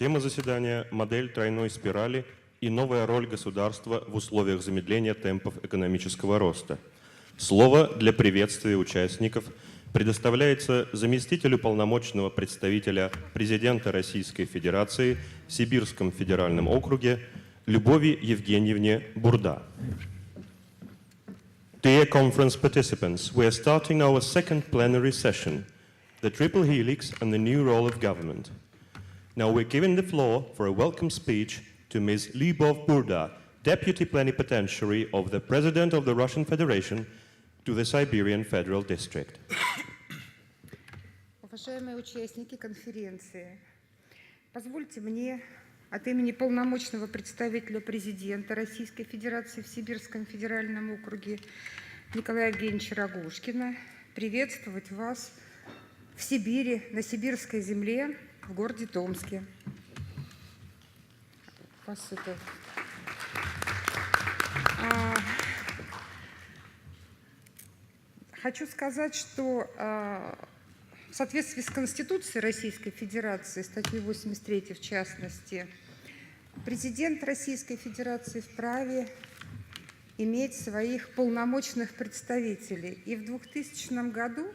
Тема заседания – модель тройной спирали и новая роль государства в условиях замедления темпов экономического роста. Слово для приветствия участников предоставляется заместителю полномочного представителя президента Российской Федерации в Сибирском федеральном округе Любови Евгеньевне Бурда. Dear conference participants, we are starting our second plenary session, the Triple Helix and the new role of government. Now we're giving the floor for a welcome speech to Ms. Lyubov Burda, Deputy Plenipotentiary of the President of the Russian Federation to the Siberian Federal District. Уважаемые участники конференции, позвольте мне от имени полномочного представителя президента Российской Федерации в Сибирском федеральном округе Николая Евгеньевича Рогожкина приветствовать вас в Сибири, на сибирской земле, в городе Томске. Хочу сказать, что в соответствии с Конституцией Российской Федерации, статьей 83 в частности, президент Российской Федерации вправе иметь своих полномочных представителей. И в 2000 году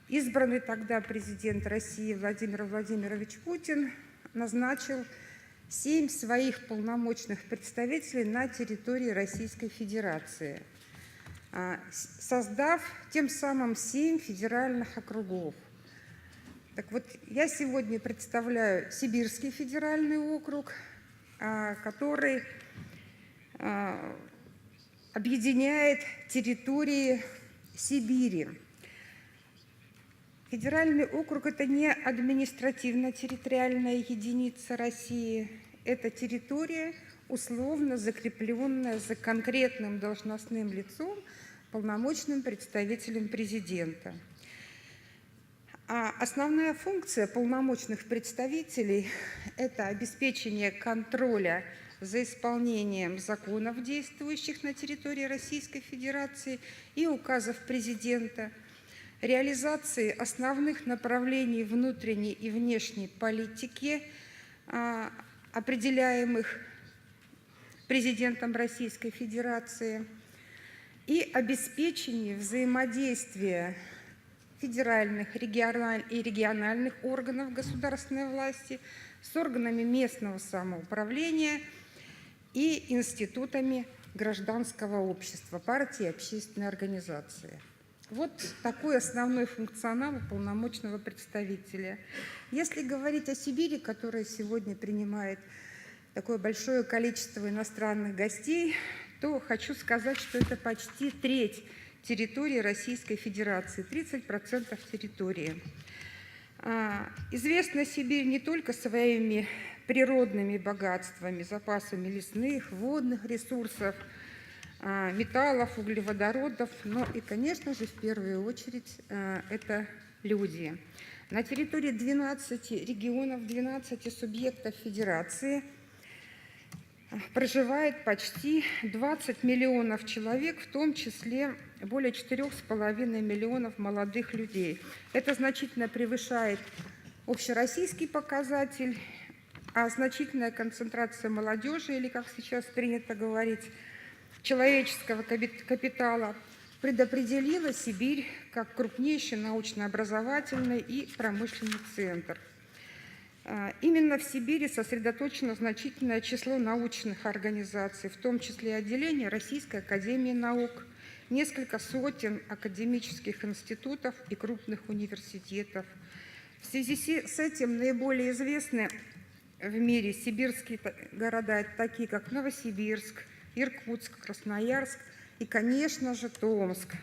избранный тогда президент России Владимир Владимирович Путин назначил 7 своих полномочных представителей на территории Российской Федерации, создав тем самым 7 федеральных округов. Так вот, я сегодня представляю Сибирский федеральный округ, который объединяет территории Сибири. Федеральный округ – это не административно-территориальная единица России, это территория, условно закрепленная за конкретным должностным лицом, полномочным представителем президента. А основная функция полномочных представителей – это обеспечение контроля за исполнением законов, действующих на территории Российской Федерации, и указов президента, реализации основных направлений внутренней и внешней политики, определяемых президентом Российской Федерации, и обеспечение взаимодействия федеральных и региональных органов государственной власти с органами местного самоуправления и институтами гражданского общества, партии и общественной организации. Вот такой основной функционал полномочного представителя. Если говорить о Сибири, которая сегодня принимает такое большое количество иностранных гостей, то хочу сказать, что это почти треть территории Российской Федерации, 30% территории. Известна Сибирь не только своими природными богатствами, запасами лесных, водных ресурсов, металлов, углеводородов, но и, конечно же, в первую очередь, это люди. На территории 12 регионов, 12 субъектов Федерации проживает почти 20 миллионов человек, в том числе более 4,5 миллионов молодых людей. Это значительно превышает общероссийский показатель, а значительная концентрация молодежи, или, как сейчас принято говорить, человеческого капитала, предопределила Сибирь как крупнейший научно-образовательный и промышленный центр. Именно в Сибири сосредоточено значительное число научных организаций, в том числе и отделения Российской академии наук, несколько сотен академических институтов и крупных университетов. В связи с этим наиболее известны в мире сибирские города, такие как Новосибирск, Иркутск, Красноярск и, конечно же, Томск.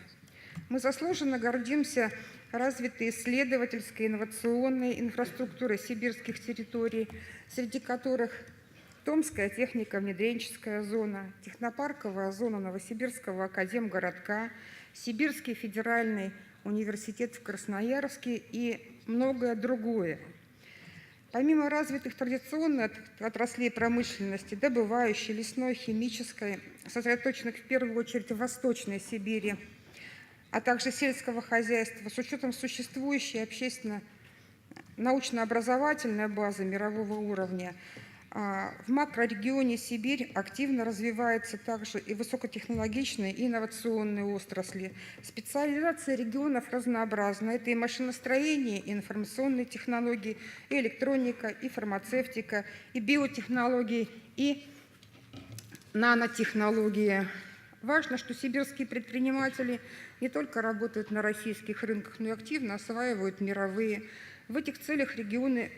Мы заслуженно гордимся развитой исследовательской инновационной инфраструктурой сибирских территорий, среди которых Томская технико-внедренческая зона, технопарковая зона Новосибирского академгородка, Сибирский федеральный университет в Красноярске и многое другое. Помимо развитых традиционных отраслей промышленности, добывающей, лесной, химической, сосредоточенных в первую очередь в Восточной Сибири, а также сельского хозяйства, с учетом существующей научно-образовательная база мирового уровня. В макрорегионе Сибирь активно развиваются также и высокотехнологичные, и инновационные отрасли. Специализация регионов разнообразна. Это и машиностроение, и информационные технологии, и электроника, и фармацевтика, и биотехнологии, и нанотехнологии. Важно, что сибирские предприниматели не только работают на российских рынках, но и активно осваивают мировые. В этих целях регионы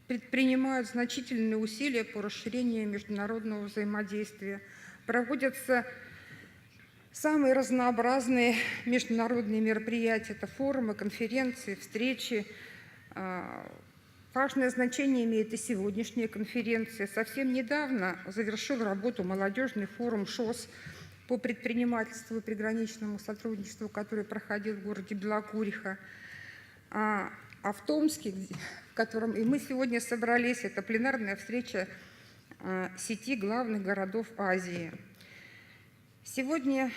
предпринимают значительные усилия по расширению международного взаимодействия. Проводятся самые разнообразные международные мероприятия. Это форумы, конференции, встречи. Важное значение имеет и сегодняшняя конференция. Совсем недавно завершил работу молодежный форум ШОС по предпринимательству и приграничному сотрудничеству, который проходил в городе Белокуриха. А в Томске, в котором и мы сегодня собрались, это пленарная встреча сети главных городов Азии. Сегодня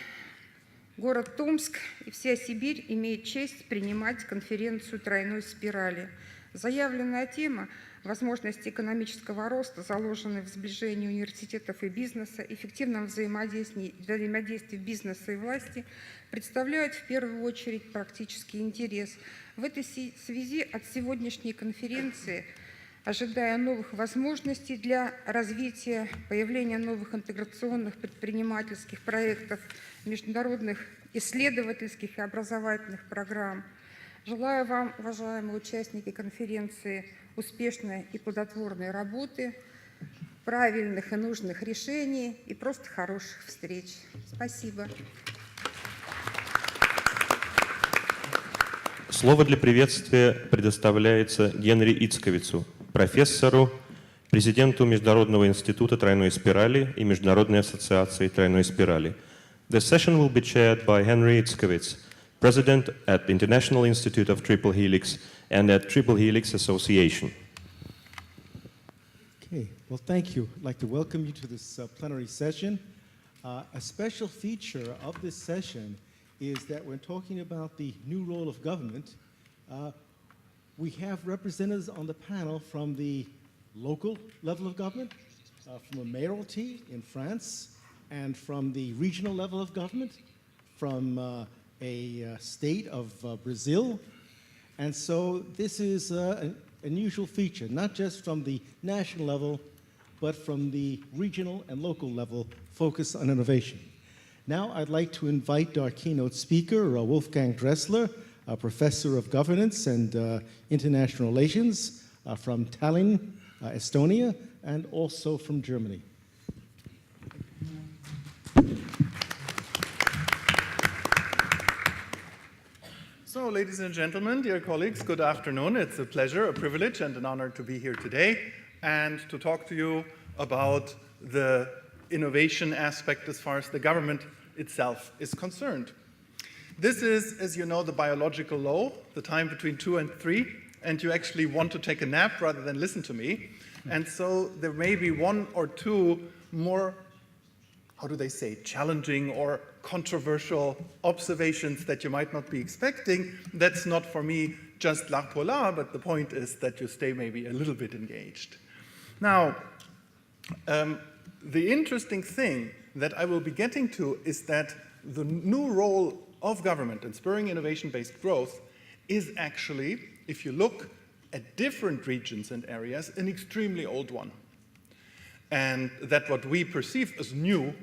город Томск и вся Сибирь имеют честь принимать конференцию тройной спирали. Заявленная тема возможности экономического роста, заложенные в сближении университетов и бизнеса, эффективном взаимодействии бизнеса и власти, представляют в первую очередь практический интерес. В этой связи от сегодняшней конференции, ожидая новых возможностей для развития, появления новых интеграционных предпринимательских проектов, международных исследовательских и образовательных программ, желаю вам, уважаемые участники конференции, успешной и плодотворной работы, правильных и нужных решений и просто хороших встреч. Спасибо. Слово для приветствия предоставляется Генри Ицковицу, профессору, президенту Международного института тройной спирали и Международной ассоциации тройной спирали. The session will be chaired by Henry Itzkovitz, president at the International Institute of Triple Helix and at Triple Helix Association. Okay, well, thank you. I'd like to welcome you to this plenary session. A special feature of this session is that when talking about the new role of government, we have representatives on the panel from the local level of government, from a mayoralty in France, and from the regional level of government, from a state of Brazil. And so this is an unusual feature, not just from the national level, but from the regional and local level, focus on innovation. Now I'd like to invite our keynote speaker, Wolfgang Dressler, a professor of governance and international relations from Tallinn, Estonia, and also from Germany. So, ladies and gentlemen, dear colleagues, good afternoon. It's a pleasure, a privilege, and an honor to be here today and to talk to you about the innovation aspect as far as the government itself is concerned. This is, as you know, the biological low, the time between 2 and 3, and you actually want to take a nap rather than listen to me. And so there may be one or two more, how do they say, challenging or controversial observations that you might not be expecting. That's not for me just l'art pour l'art, but the point is that you stay maybe a little bit engaged. Now, the interesting thing that I will be getting to is that the new role of government in spurring innovation-based growth is actually, if you look at different regions and areas, an extremely old one. And that what we perceive as new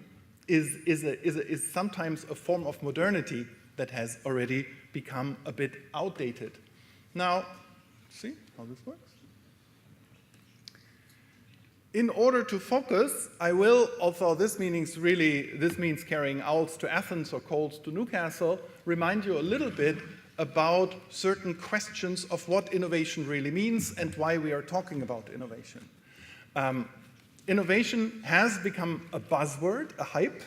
is sometimes a form of modernity that has already become a bit outdated. Now, see how this works? In order to focus, I will, although this means carrying owls to Athens or coals to Newcastle, remind you a little bit about certain questions of what innovation really means and why we are talking about innovation. Innovation has become a buzzword, a hype,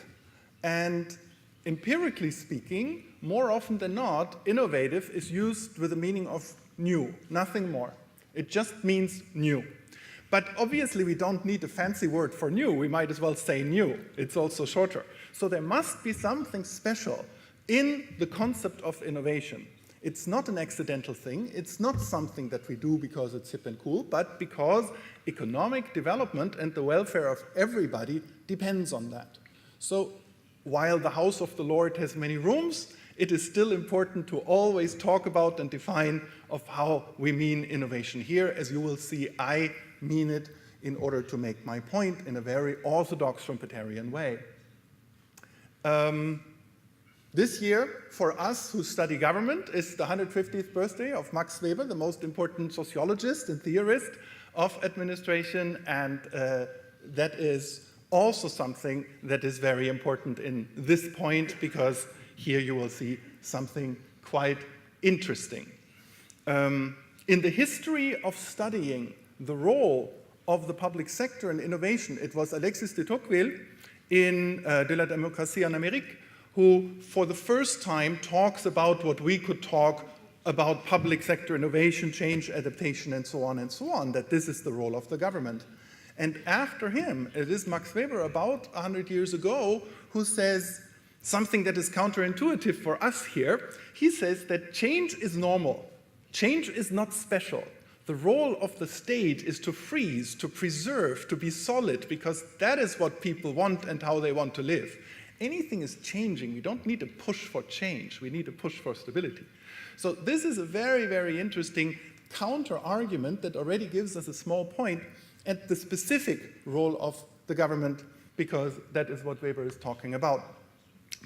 and empirically speaking, more often than not, innovative is used with the meaning of new, nothing more. It just means new. But obviously, we don't need a fancy word for new. We might as well say new. It's also shorter. So there must be something special in the concept of innovation. It's not an accidental thing. It's not something that we do because it's hip and cool, but because economic development and the welfare of everybody depends on that. So while the house of the Lord has many rooms, it is still important to always talk about and define of how we mean innovation here. As you will see, I mean it in order to make my point in a very orthodox Schumpeterian way. This year, for us who study government, is the 150th birthday of Max Weber, the most important sociologist and theorist of administration, and that is also something that is very important in this point, because here you will see something quite interesting. In the history of studying the role of the public sector in innovation, it was Alexis de Tocqueville in De la démocratie en Amérique who, for the first time, talks about what we could talk about public sector innovation, change, adaptation, and so on, that this is the role of the government. And after him, it is Max Weber, about 100 years ago, who says something that is counterintuitive for us here. He says that change is normal. Change is not special. The role of the state is to freeze, to preserve, to be solid, because that is what people want and how they want to live. Anything is changing. We don't need a push for change. We need a push for stability. So this is a very, very interesting counter-argument that already gives us a small point at the specific role of the government, because that is what Weber is talking about.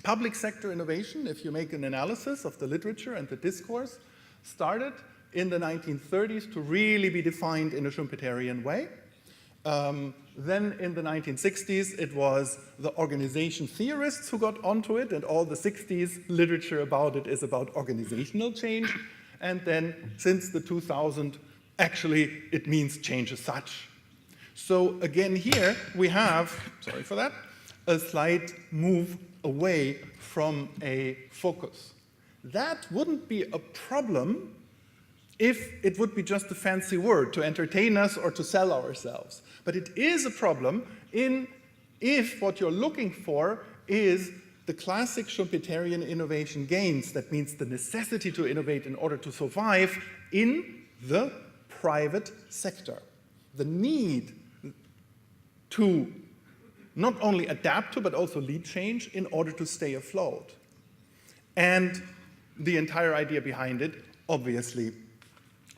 Public sector innovation, if you make an analysis of the literature and the discourse, started in the 1930s to really be defined in a Schumpeterian way. Then in the 1960s, it was the organization theorists who got onto it, and all the 60s literature about it is about organizational change. And then since the 2000s, actually, it means change as such. So again, here we have, sorry for that, a slight move away from a focus. That wouldn't be a problem if it would be just a fancy word to entertain us or to sell ourselves. But it is a problem if what you're looking for is the classic Schumpeterian innovation gains. That means the necessity to innovate in order to survive in the private sector. The need to not only adapt to, but also lead change in order to stay afloat. And the entire idea behind it, obviously,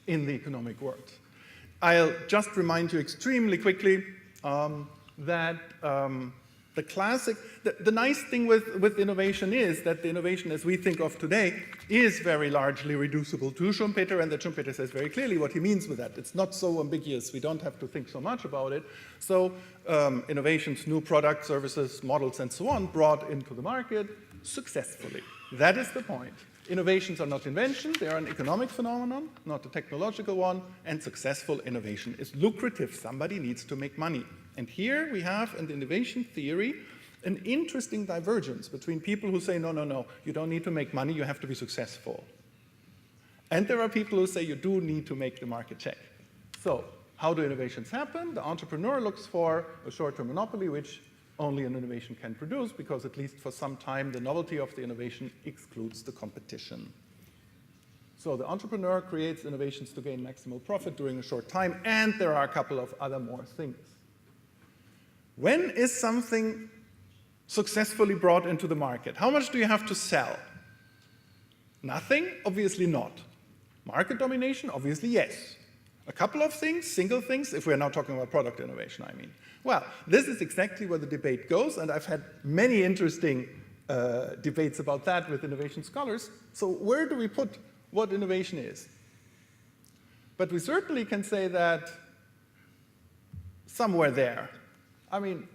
in the economic world. I'll just remind you extremely quickly that the classic, the nice thing with innovation is that the innovation as we think of today is very largely reducible to Schumpeter, and that Schumpeter says very clearly what he means with that. It's not so ambiguous. We don't have to think so much about it. So innovations, new products, services, models, and so on, brought into the market successfully. That is the point. Innovations are not inventions, they are an economic phenomenon, not a technological one, and successful innovation is lucrative. Somebody needs to make money. And here we have in the innovation theory an interesting divergence between people who say, no, no, no, you don't need to make money, you have to be successful. And there are people who say you do need to make the market check. So how do innovations happen? The entrepreneur looks for a short-term monopoly, which only an innovation can produce, because at least for some time, the novelty of the innovation excludes the competition. So the entrepreneur creates innovations to gain maximal profit during a short time, and there are a couple of other more things. When is something successfully brought into the market? How much do you have to sell? Nothing? Obviously not. Market domination? Obviously yes. A couple of things, single things, if we're now talking about product innovation, I mean. Well, this is exactly where the debate goes, and I've had many interesting debates about that with innovation scholars. So where do we put what innovation is? But we certainly can say that somewhere there. I mean,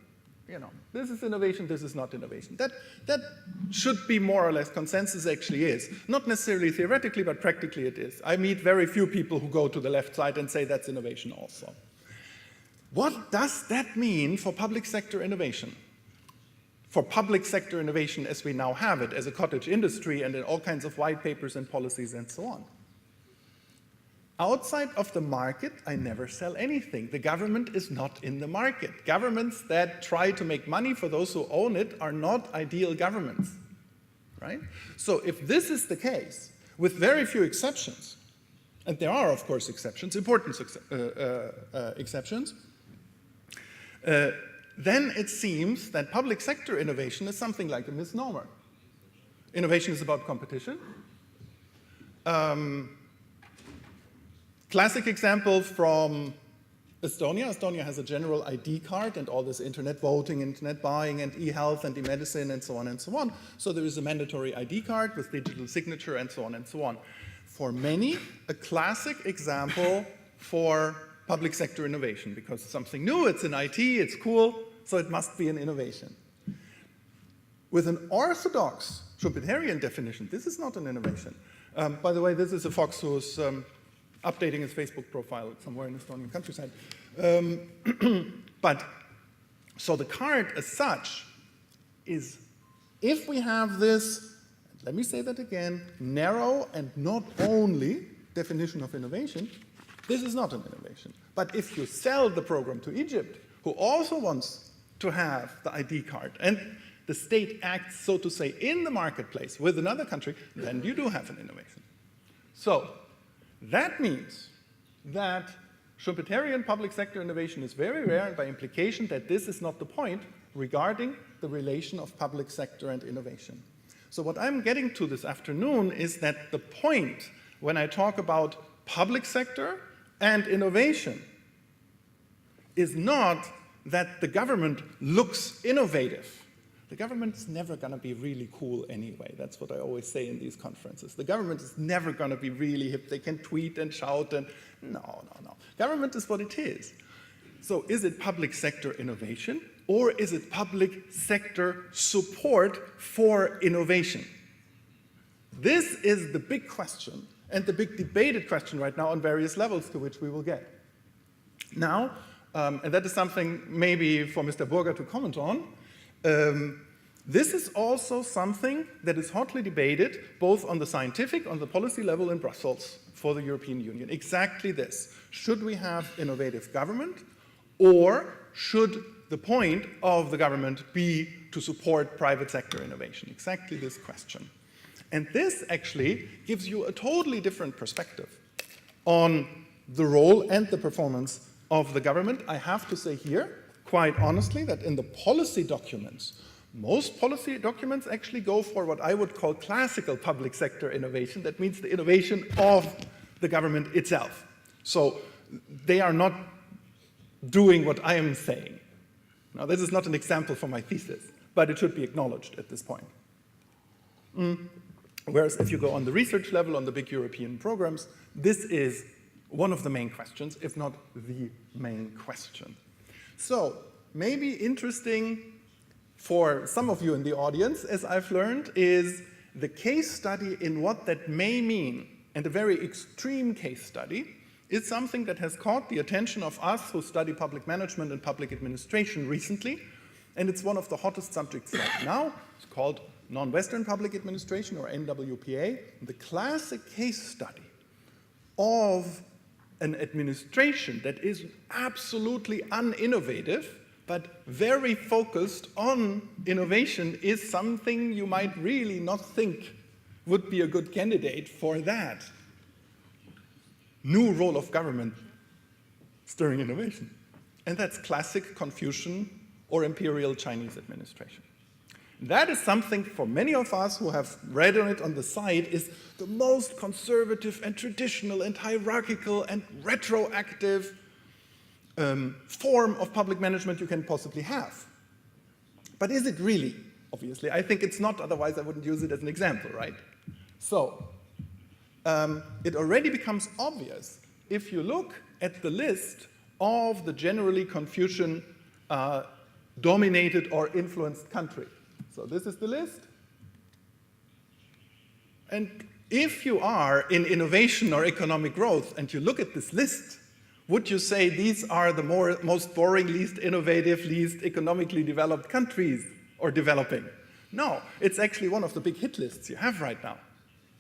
you know, this is innovation, this is not innovation. That should be more or less consensus, actually is. Not necessarily theoretically, but practically it is. I meet very few people who go to the left side and say that's innovation also. What does that mean for public sector innovation? For public sector innovation as we now have it, as a cottage industry and in all kinds of white papers and policies and so on. Outside of the market, I never sell anything. The government is not in the market. Governments that try to make money for those who own it are not ideal governments, right? So if this is the case, with very few exceptions, and there are, of course, exceptions, important exceptions, then it seems that public sector innovation is something like a misnomer. Innovation is about competition. Classic example from Estonia. Estonia has a general ID card and all this internet voting, internet buying, and e-health and e-medicine and so on and so on. So there is a mandatory ID card with digital signature and so on and so on. For many, a classic example for public sector innovation, because it's something new, it's in IT, it's cool, so it must be an innovation. With an orthodox Schumpeterian definition, this is not an innovation. By the way, this is a fox who's updating his Facebook profile somewhere in the Estonian countryside. But, so the card as such is, if we have this, let me say that again, narrow and not only definition of innovation, this is not an innovation. But if you sell the program to Egypt, who also wants to have the ID card, and the state acts, so to say, in the marketplace with another country, then you do have an innovation. So that means that Schumpeterian public sector innovation is very rare, and by implication that this is not the point regarding the relation of public sector and innovation. So what I'm getting to this afternoon is that the point when I talk about public sector and innovation is not that the government looks innovative. The government is never going to be really cool anyway. That's what I always say in these conferences. The government is never going to be really hip. They can tweet and shout and no. Government is what it is. So is it public sector innovation or is it public sector support for innovation? This is the big question and the big debated question right now on various levels to which we will get. Now, and that is something maybe for Mr. Burger to comment on, this is also something that is hotly debated both on the scientific, on the policy level in Brussels for the European Union. Exactly this. Should we have innovative government, or should the point of the government be to support private sector innovation? Exactly this question. And this actually gives you a totally different perspective on the role and the performance of the government. I have to say here, quite honestly, that in the policy documents, most policy documents actually go for what I would call classical public sector innovation. That means the innovation of the government itself. So they are not doing what I am saying. Now, this is not an example for my thesis, but it should be acknowledged at this point. Whereas if you go on the research level, on the big European programs, this is one of the main questions, if not the main question. So maybe interesting for some of you in the audience, as I've learned, is the case study in what that may mean. And a very extreme case study is something that has caught the attention of us who study public management and public administration recently. And it's one of the hottest subjects right now. It's called Non-Western Public Administration, or NWPA. The classic case study of an administration that is absolutely uninnovative, but very focused on innovation is something you might really not think would be a good candidate for that new role of government stirring innovation. And that's classic Confucian or imperial Chinese administration. That is something for many of us who have read on it on the side is the most conservative and traditional and hierarchical and retroactive form of public management you can possibly have. But is it really? Obviously, I think it's not, otherwise I wouldn't use it as an example, right? So, it already becomes obvious if you look at the list of the generally Confucian dominated or influenced country. So this is the list. And if you are in innovation or economic growth and you look at this list, would you say these are the most boring, least innovative, least economically developed countries or developing? No, it's actually one of the big hit lists you have right now.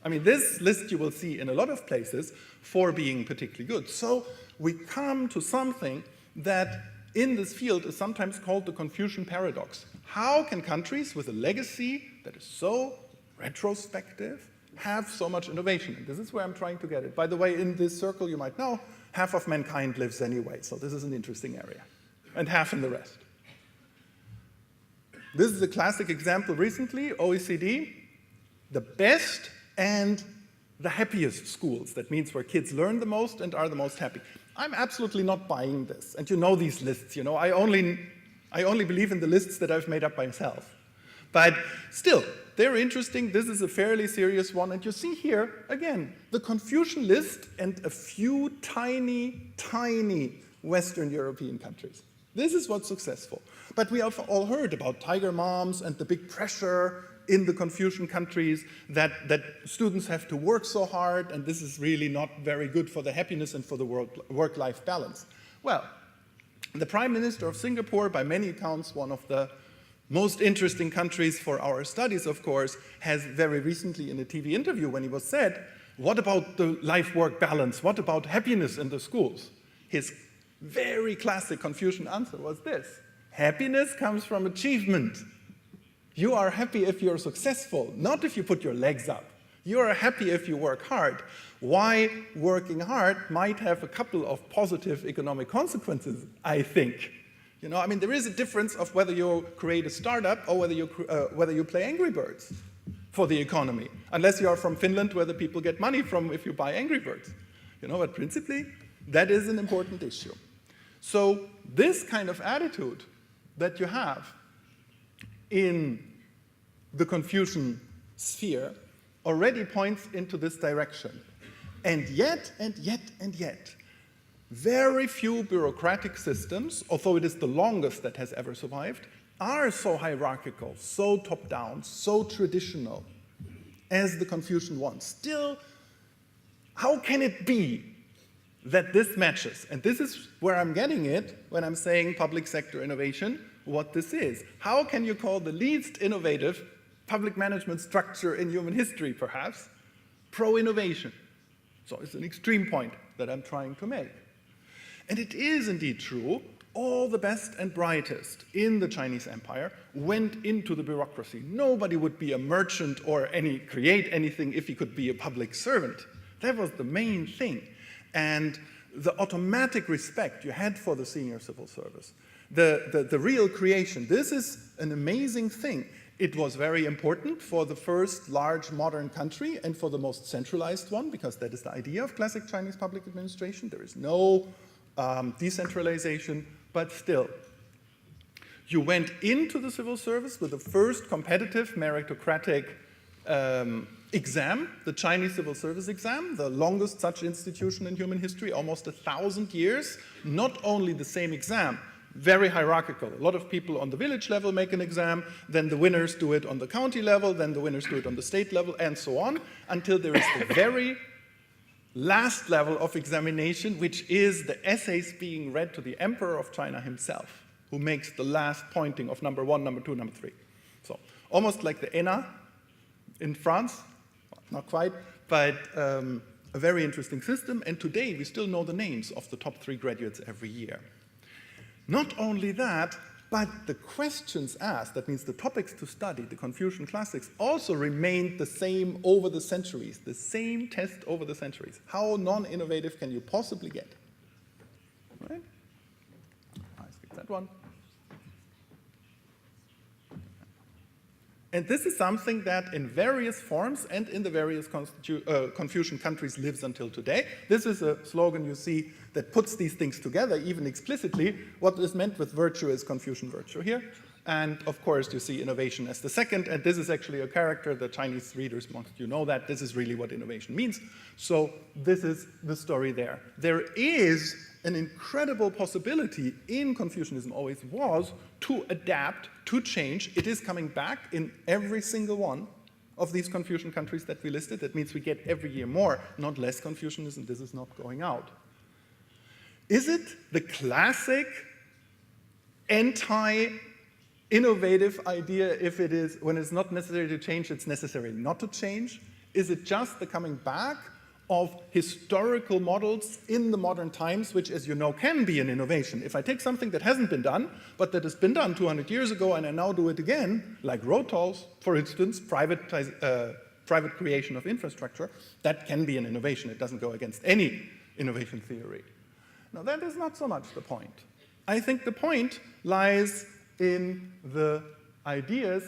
I mean, this list you will see in a lot of places for being particularly good. So we come to something that in this field is sometimes called the Confucian paradox. How can countries with a legacy that is so retrospective, have so much innovation. And this is where I'm trying to get it. By the way, in this circle, you might know, half of mankind lives anyway, so this is an interesting area, and half in the rest. This is a classic example recently, OECD, the best and the happiest schools. That means where kids learn the most and are the most happy. I'm absolutely not buying this, and you know these lists, you know, I only believe in the lists that I've made up myself. But still, they're interesting. This is a fairly serious one. And you see here, again, the Confucian list and a few tiny, tiny Western European countries. This is what's successful. But we have all heard about tiger moms and the big pressure in the Confucian countries that students have to work so hard, and this is really not very good for the happiness and for the work-life balance. Well, the Prime Minister of Singapore, by many accounts, one of the most interesting countries for our studies, of course, has very recently in a TV interview when he was said, what about the life-work balance? What about happiness in the schools? His very classic Confucian answer was this: happiness comes from achievement. You are happy if you're successful, not if you put your legs up. You are happy if you work hard. Why working hard might have a couple of positive economic consequences, I think. You know, I mean, there is a difference of whether you create a startup or whether you play Angry Birds for the economy, unless you are from Finland, where the people get money from if you buy Angry Birds. You know, but principally, that is an important issue. So this kind of attitude that you have in the Confucian sphere already points into this direction. And yet, very few bureaucratic systems, although it is the longest that has ever survived, are so hierarchical, so top-down, so traditional as the Confucian one. Still, how can it be that this matches? And this is where I'm getting it when I'm saying public sector innovation, what this is. How can you call the least innovative public management structure in human history, perhaps, pro-innovation? So it's an extreme point that I'm trying to make. And it is indeed true, all the best and brightest in the Chinese empire went into the bureaucracy. Nobody would be a merchant or create anything if he could be a public servant. That was the main thing. And the automatic respect you had for the senior civil service, the real creation, this is an amazing thing. It was very important for the first large modern country and for the most centralized one, because that is the idea of classic Chinese public administration. There is no decentralization, but still. You went into the civil service with the first competitive meritocratic exam, the Chinese civil service exam, the longest such institution in human history, almost 1,000 years. Not only the same exam, very hierarchical. A lot of people on the village level make an exam, then the winners do it on the county level, then the winners do it on the state level, and so on, until there is the very last level of examination, which is the essays being read to the Emperor of China himself, who makes the last pointing of number 1, number 2, number 3. So almost like the ENA in France, not quite, but a very interesting system. And today we still know the names of the top 3 graduates every year. Not only that, but the questions asked, that means the topics to study, the Confucian classics, also remained the same over the centuries, the same test over the centuries. How non-innovative can you possibly get? Right? I skip that one. And this is something that in various forms and in the various Confucian countries lives until today. This is a slogan you see that puts these things together, even explicitly. What is meant with virtue is Confucian virtue here. And of course, you see innovation as the second. And this is actually a character. The Chinese readers want you know that. This is really what innovation means. So this is the story there. There is an incredible possibility in Confucianism, always was, to adapt, to change. It is coming back in every single one of these Confucian countries that we listed. That means we get every year more, not less Confucianism. This is not going out. Is it the classic anti-innovative idea if it is, when it's not necessary to change, it's necessary not to change? Is it just the coming back of historical models in the modern times, which, as you know, can be an innovation? If I take something that hasn't been done, but that has been done 200 years ago, and I now do it again, like road tolls, for instance, private creation of infrastructure, that can be an innovation. It doesn't go against any innovation theory. Now, that is not so much the point. I think the point lies in the ideas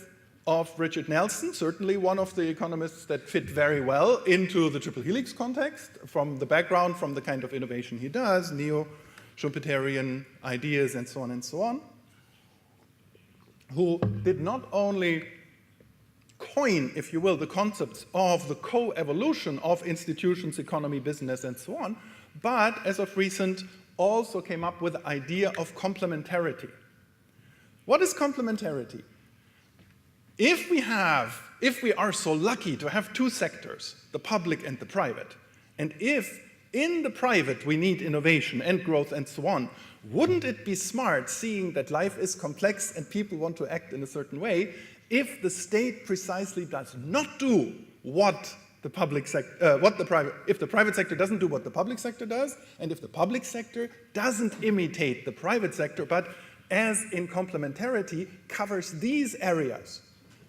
of Richard Nelson, certainly one of the economists that fit very well into the Triple Helix context, from the background, from the kind of innovation he does, neo-Schumpeterian ideas and so on, who did not only coin, if you will, the concepts of the co-evolution of institutions, economy, business, and so on, but as of recent also came up with the idea of complementarity. What is complementarity? If we are so lucky to have two sectors, the public and the private, and if in the private we need innovation and growth and so on, wouldn't it be smart, seeing that life is complex and people want to act in a certain way, if the state precisely does not do what the private sector doesn't do what the public sector does, and if the public sector doesn't imitate the private sector, but as in complementarity covers these areas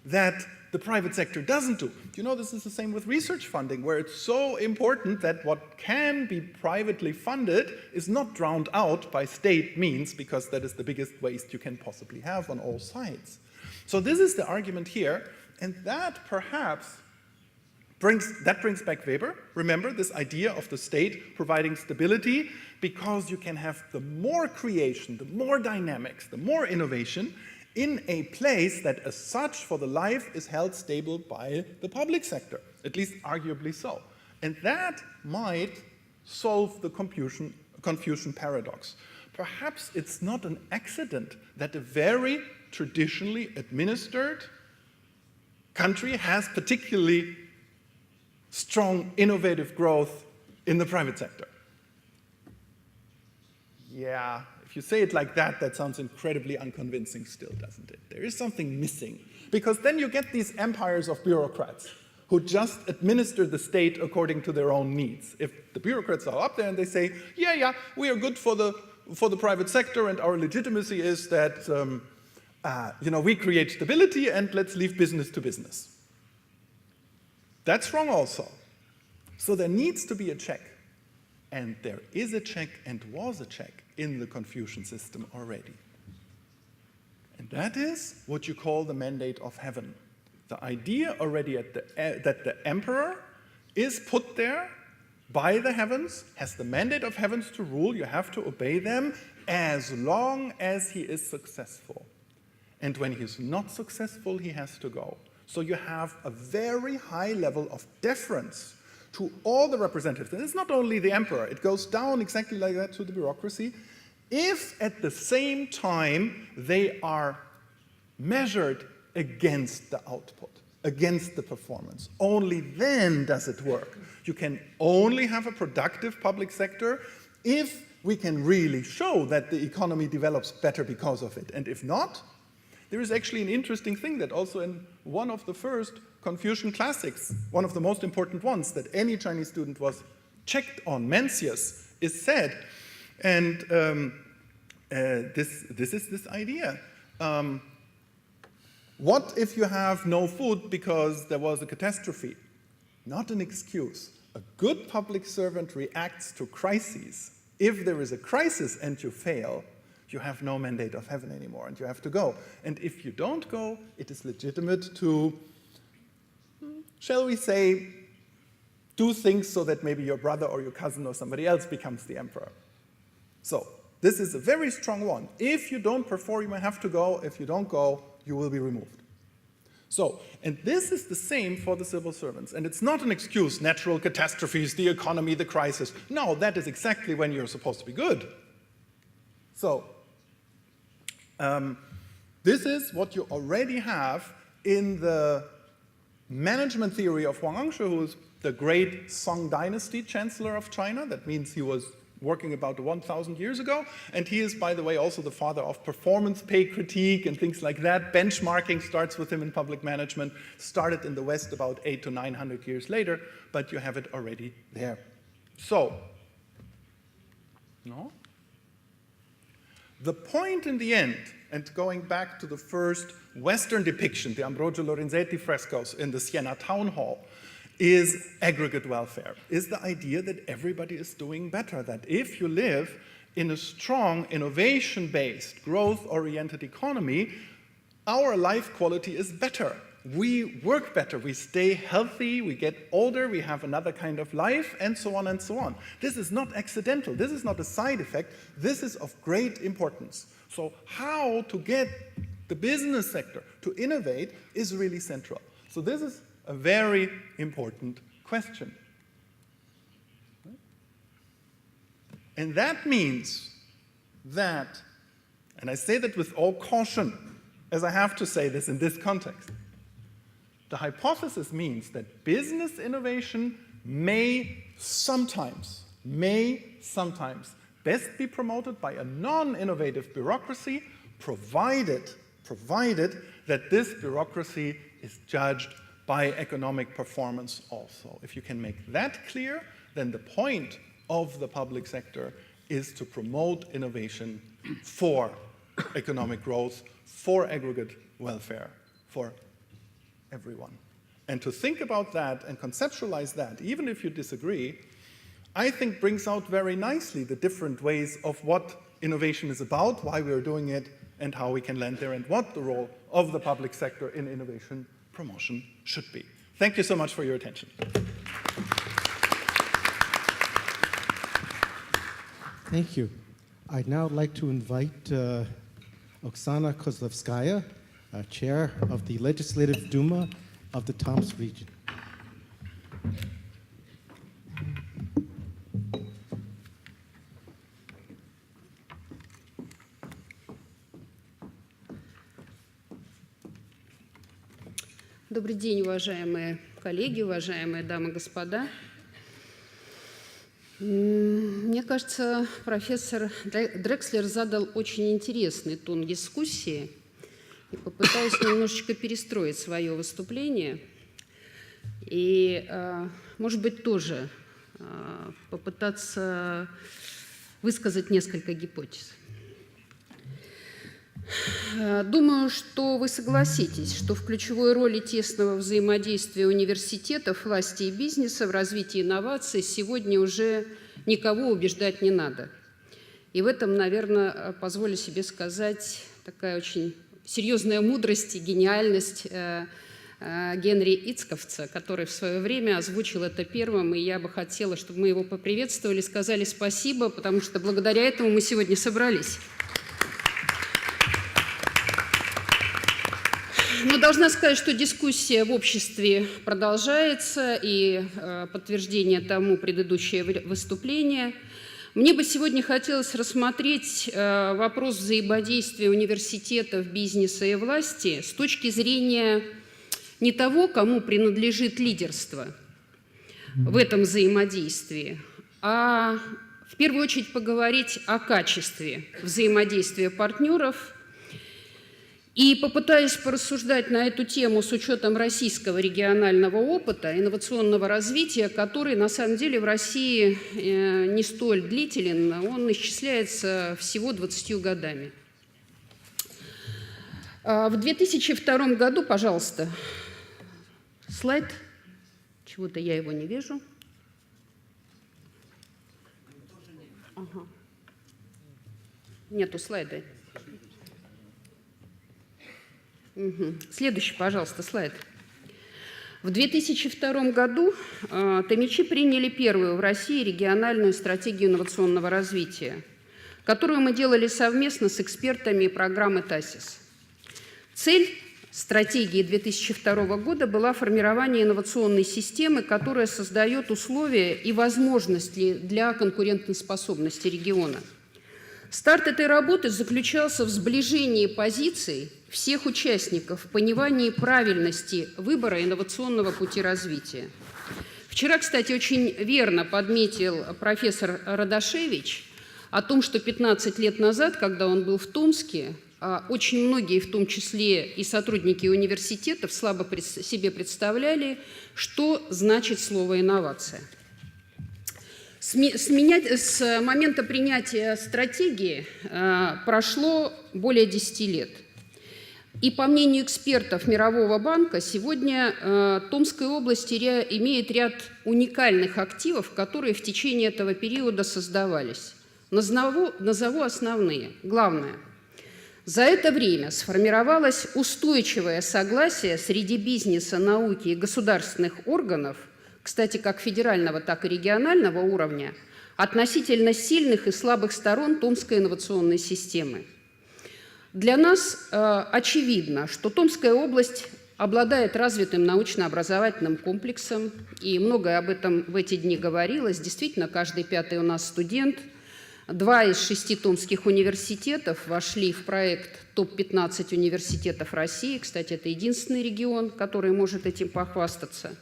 that the private sector doesn't do. You know, this is the same with research funding, where it's so important that what can be privately funded is not drowned out by state means, because that is the biggest waste you can possibly have on all sides. So this is the argument here, and that perhaps brings back Weber. Remember this idea of the state providing stability, because you can have the more creation, the more dynamics, the more innovation in a place that as such for the life is held stable by the public sector, at least arguably so. And that might solve the Confucian paradox. Perhaps it's not an accident that a very traditionally administered country has particularly strong innovative growth in the private sector. Yeah, if you say it like that, that sounds incredibly unconvincing still, doesn't it? There is something missing, because then you get these empires of bureaucrats who just administer the state according to their own needs. If the bureaucrats are up there and they say, yeah, we are good for the private sector, and our legitimacy is that we create stability and let's leave business to business. That's wrong also. So there needs to be a check. And there is a check, and was a check, in the Confucian system already. And that is what you call the mandate of heaven. The idea already that the emperor is put there by the heavens, has the mandate of heavens to rule. You have to obey them as long as he is successful. And when he's not successful, he has to go. So you have a very high level of deference to all the representatives. And it's not only the emperor, it goes down exactly like that to the bureaucracy, if at the same time they are measured against the output, against the performance. Only then does it work. You can only have a productive public sector if we can really show that the economy develops better because of it. And if not, there is actually an interesting thing that also in one of the first Confucian classics, one of the most important ones that any Chinese student was checked on, Mencius, is said, and this is this idea. What if you have no food because there was a catastrophe? Not an excuse. A good public servant reacts to crises. If there is a crisis and you fail, you have no mandate of heaven anymore, and you have to go. And if you don't go, it is legitimate to, shall we say, do things so that maybe your brother or your cousin or somebody else becomes the emperor. So this is a very strong one. If you don't perform, you may have to go. If you don't go, you will be removed. So, and this is the same for the civil servants. And it's not an excuse, natural catastrophes, the economy, the crisis. No, that is exactly when you're supposed to be good. So, this is what you already have in the management theory of Huang Angshe, who is the great Song Dynasty chancellor of China. That means he was working about 1,000 years ago. And he is, by the way, also the father of performance pay critique and things like that. Benchmarking starts with him in public management, started in the West about 800 to 900 years later, but you have it already there. So, no? The point in the end, and going back to the first Western depiction, the Ambrogio Lorenzetti frescoes in the Siena town hall, is aggregate welfare, is the idea that everybody is doing better, that if you live in a strong, innovation-based, growth-oriented economy, our life quality is better. We work better, we stay healthy, we get older, we have another kind of life, and so on and so on. This is not accidental, this is not a side effect, this is of great importance. So how to get the business sector to innovate is really central. So this is a very important question. And that means that, and I say that with all caution, as I have to say this in this context, the hypothesis means that business innovation may sometimes best be promoted by a non-innovative bureaucracy, provided that this bureaucracy is judged by economic performance also. If you can make that clear, then the point of the public sector is to promote innovation for economic growth, for aggregate welfare, for everyone. And to think about that and conceptualize that, even if you disagree, I think brings out very nicely the different ways of what innovation is about, why we are doing it, and how we can land there, and what the role of the public sector in innovation promotion should be. Thank you so much for your attention. Thank you. I'd now like to invite Oksana Kozlovskaya, Chair of the Legislative Duma of the Tomsk region. Добрый день, уважаемые коллеги, уважаемые дамы и господа. Мне кажется, профессор Дрекслер задал очень интересный тон дискуссии, и попытаюсь немножечко перестроить свое выступление и, может быть, тоже попытаться высказать несколько гипотез. Думаю, что вы согласитесь, что в ключевой роли тесного взаимодействия университетов, власти и бизнеса в развитии инноваций сегодня уже никого убеждать не надо. И в этом, наверное, позволю себе сказать, такая очень серьезная мудрость и гениальность Генри Ицковца, который в свое время озвучил это первым, и я бы хотела, чтобы мы его поприветствовали, сказали спасибо, потому что благодаря этому мы сегодня собрались. Но должна сказать, что дискуссия в обществе продолжается, и подтверждение тому предыдущее выступление. Мне бы сегодня хотелось рассмотреть вопрос взаимодействия университетов, бизнеса и власти с точки зрения не того, кому принадлежит лидерство в этом взаимодействии, а в первую очередь поговорить о качестве взаимодействия партнеров. И попытаюсь порассуждать на эту тему с учетом российского регионального опыта, инновационного развития, который на самом деле в России не столь длителен, он исчисляется всего 20 годами. В 2002 году, пожалуйста, слайд, чего-то я его не вижу. Ага. Нету слайда. Следующий, пожалуйста, слайд. В 2002 году томичи приняли первую в России региональную стратегию инновационного развития, которую мы делали совместно с экспертами программы ТАСИС. Цель стратегии 2002 года была формирование инновационной системы, которая создает условия и возможности для конкурентоспособности региона. Старт этой работы заключался в сближении позиций всех участников в понимании правильности выбора инновационного пути развития. Вчера, кстати, очень верно подметил профессор Радашевич о том, что 15 лет назад, когда он был в Томске, очень многие, в том числе и сотрудники университетов, слабо себе представляли, что значит слово «инновация». С момента принятия стратегии прошло более 10 лет. И по мнению экспертов Мирового банка, сегодня Томская область имеет ряд уникальных активов, которые в течение этого периода создавались. Назову основные. Главное. За это время сформировалось устойчивое согласие среди бизнеса, науки и государственных органов, кстати, как федерального, так и регионального уровня, относительно сильных и слабых сторон Томской инновационной системы. Для нас очевидно, что Томская область обладает развитым научно-образовательным комплексом, и многое об этом в эти дни говорилось. Действительно, каждый пятый у нас студент. 2 из 6 томских университетов вошли в проект ТОП-15 университетов России. Кстати, это единственный регион, который может этим похвастаться.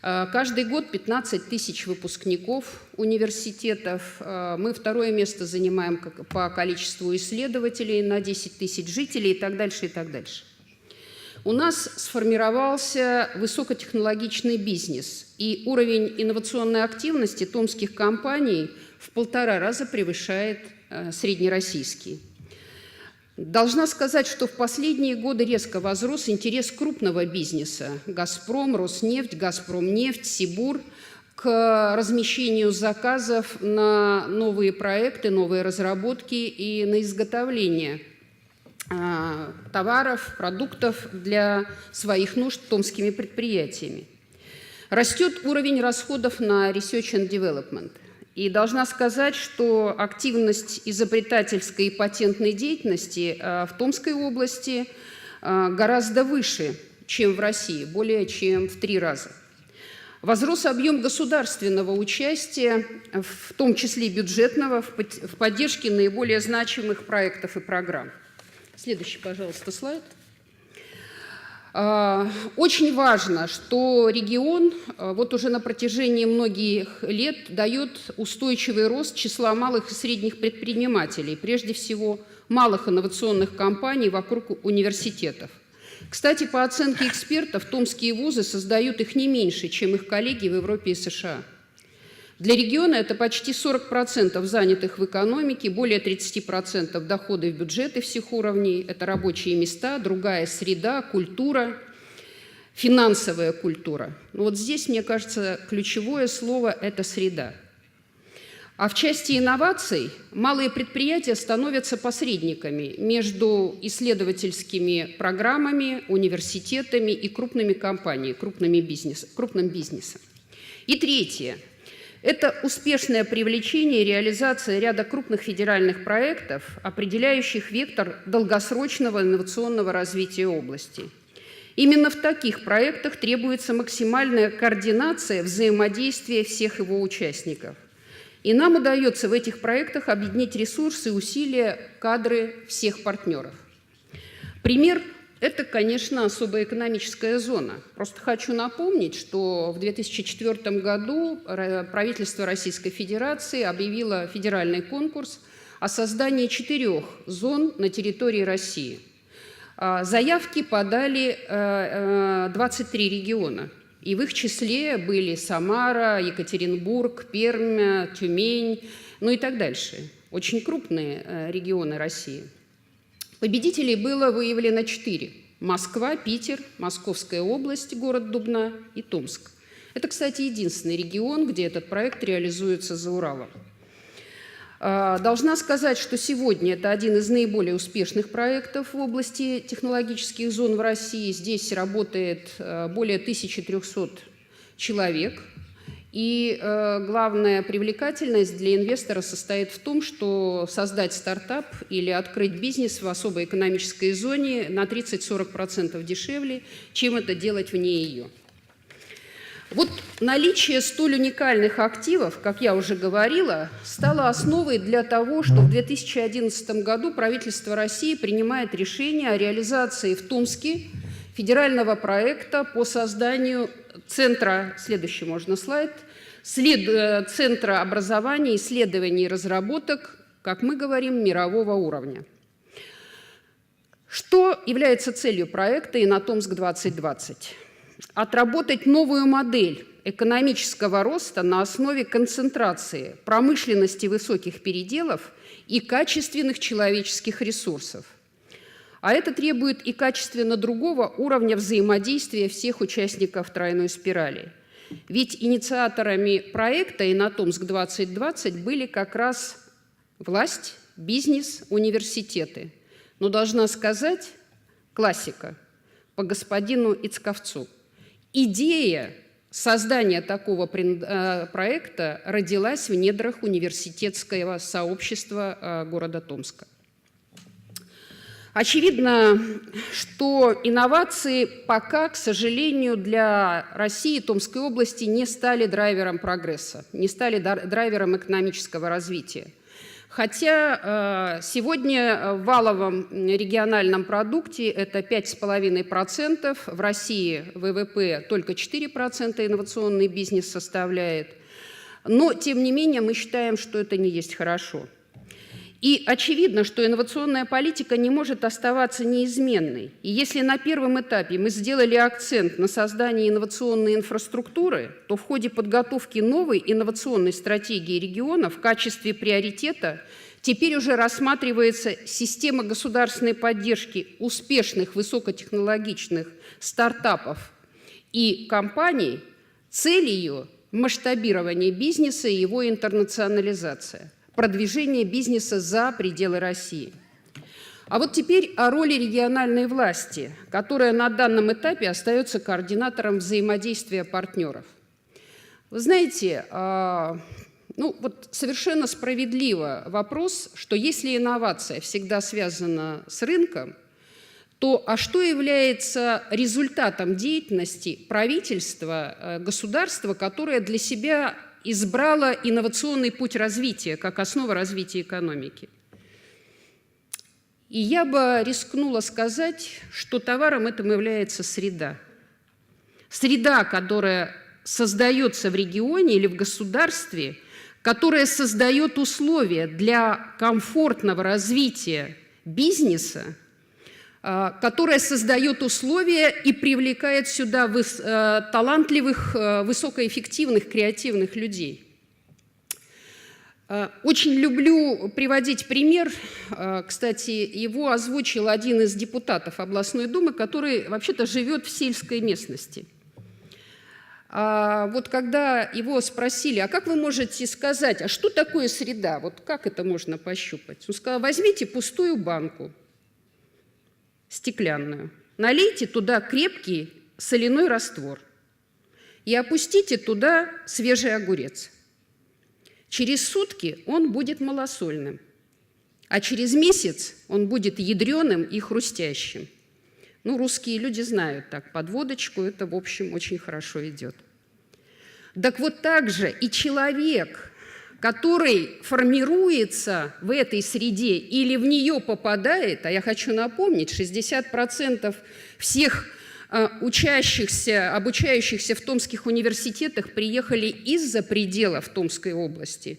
Каждый год 15 тысяч выпускников университетов. Мы 2-е место занимаем по количеству исследователей на 10 тысяч жителей и так дальше, и так дальше. У нас сформировался высокотехнологичный бизнес, и уровень инновационной активности томских компаний в 1,5 раза превышает среднероссийский. Должна сказать, что в последние годы резко возрос интерес крупного бизнеса – «Газпром», «Роснефть», «Газпромнефть», «Сибур» к размещению заказов на новые проекты, новые разработки и на изготовление товаров, продуктов для своих нужд томскими предприятиями. Растет уровень расходов на research and development. И должна сказать, что активность изобретательской и патентной деятельности в Томской области гораздо выше, чем в России, более чем в 3 раза. Возрос объем государственного участия, в том числе бюджетного, в поддержке наиболее значимых проектов и программ. Следующий, пожалуйста, слайд. Очень важно, что регион вот уже на протяжении многих лет дает устойчивый рост числа малых и средних предпринимателей, прежде всего малых инновационных компаний вокруг университетов. Кстати, по оценке экспертов, томские вузы создают их не меньше, чем их коллеги в Европе и США. Для региона это почти 40% занятых в экономике, более 30% доходы в бюджеты всех уровней, это рабочие места, другая среда, культура, финансовая культура. Но вот здесь, мне кажется, ключевое слово – это среда. А в части инноваций малые предприятия становятся посредниками между исследовательскими программами, университетами и крупными компаниями, крупным бизнесом. И третье. Это успешное привлечение и реализация ряда крупных федеральных проектов, определяющих вектор долгосрочного инновационного развития области. Именно в таких проектах требуется максимальная координация взаимодействия всех его участников. И нам удается в этих проектах объединить ресурсы, усилия, кадры всех партнеров. Пример – это, конечно, особая экономическая зона. Просто хочу напомнить, что в 2004 году правительство Российской Федерации объявило федеральный конкурс о создании 4 зон на территории России. Заявки подали 23 региона. И в их числе были Самара, Екатеринбург, Пермь, Тюмень, ну и так дальше. Очень крупные регионы России. Победителей было выявлено 4. Москва, Питер, Московская область, город Дубна и Томск. Это, кстати, единственный регион, где этот проект реализуется за Уралом. Должна сказать, что сегодня это один из наиболее успешных проектов в области технологических зон в России. Здесь работает более 1300 человек. И главная привлекательность для инвестора состоит в том, что создать стартап или открыть бизнес в особой экономической зоне на 30-40% дешевле, чем это делать вне ее. Вот наличие столь уникальных активов, как я уже говорила, стало основой для того, что в 2011 году правительство России принимает решение о реализации в Томске федерального проекта по созданию центра, следующий можно слайд, центра образования, исследований и разработок, как мы говорим, мирового уровня. Что является целью проекта «Иннотомск 2020»? отработать новую модель экономического роста на основе концентрации промышленности высоких переделов и качественных человеческих ресурсов. А это требует и качественно другого уровня взаимодействия всех участников тройной спирали. Ведь инициаторами проекта и на Томск 2020 были как раз власть, бизнес, университеты. Но должна сказать, классика, по господину Ицковцу. Идея создания такого проекта родилась в недрах университетского сообщества города Томска. Очевидно, что инновации пока, к сожалению, для России и Томской области не стали драйвером прогресса, не стали драйвером экономического развития. Хотя сегодня в валовом региональном продукте это 5,5%, в России ВВП только 4% инновационный бизнес составляет, но тем не менее мы считаем, что это не есть хорошо. И очевидно, что инновационная политика не может оставаться неизменной. И если на первом этапе мы сделали акцент на создании инновационной инфраструктуры, то в ходе подготовки новой инновационной стратегии региона в качестве приоритета теперь уже рассматривается система государственной поддержки успешных высокотехнологичных стартапов и компаний, цель ее – масштабирование бизнеса и его интернационализация. Продвижение бизнеса за пределы России. А вот теперь о роли региональной власти, которая на данном этапе остается координатором взаимодействия партнеров. Вы знаете, вот совершенно справедливо вопрос, что если инновация всегда связана с рынком, то что является результатом деятельности правительства, государства, которое для себя избрала инновационный путь развития как основа развития экономики. И я бы рискнула сказать, что товаром этим является среда. Среда, которая создается в регионе или в государстве, которая создает условия для комфортного развития бизнеса, которая создает условия и привлекает сюда талантливых, высокоэффективных, креативных людей. Очень люблю приводить пример, кстати, его озвучил один из депутатов областной думы, который вообще-то живет в сельской местности. Вот когда его спросили, а как вы можете сказать, а что такое среда, вот как это можно пощупать? Он сказал, возьмите пустую банку, стеклянную, налейте туда крепкий соляной раствор и опустите туда свежий огурец. Через сутки он будет малосольным, а через месяц он будет ядреным и хрустящим. Ну, русские люди знают так, под водочку это, в общем, очень хорошо идет. Так вот так же и человек, который формируется в этой среде или в нее попадает, а я хочу напомнить, 60% всех учащихся, обучающихся в томских университетах приехали из-за пределов Томской области.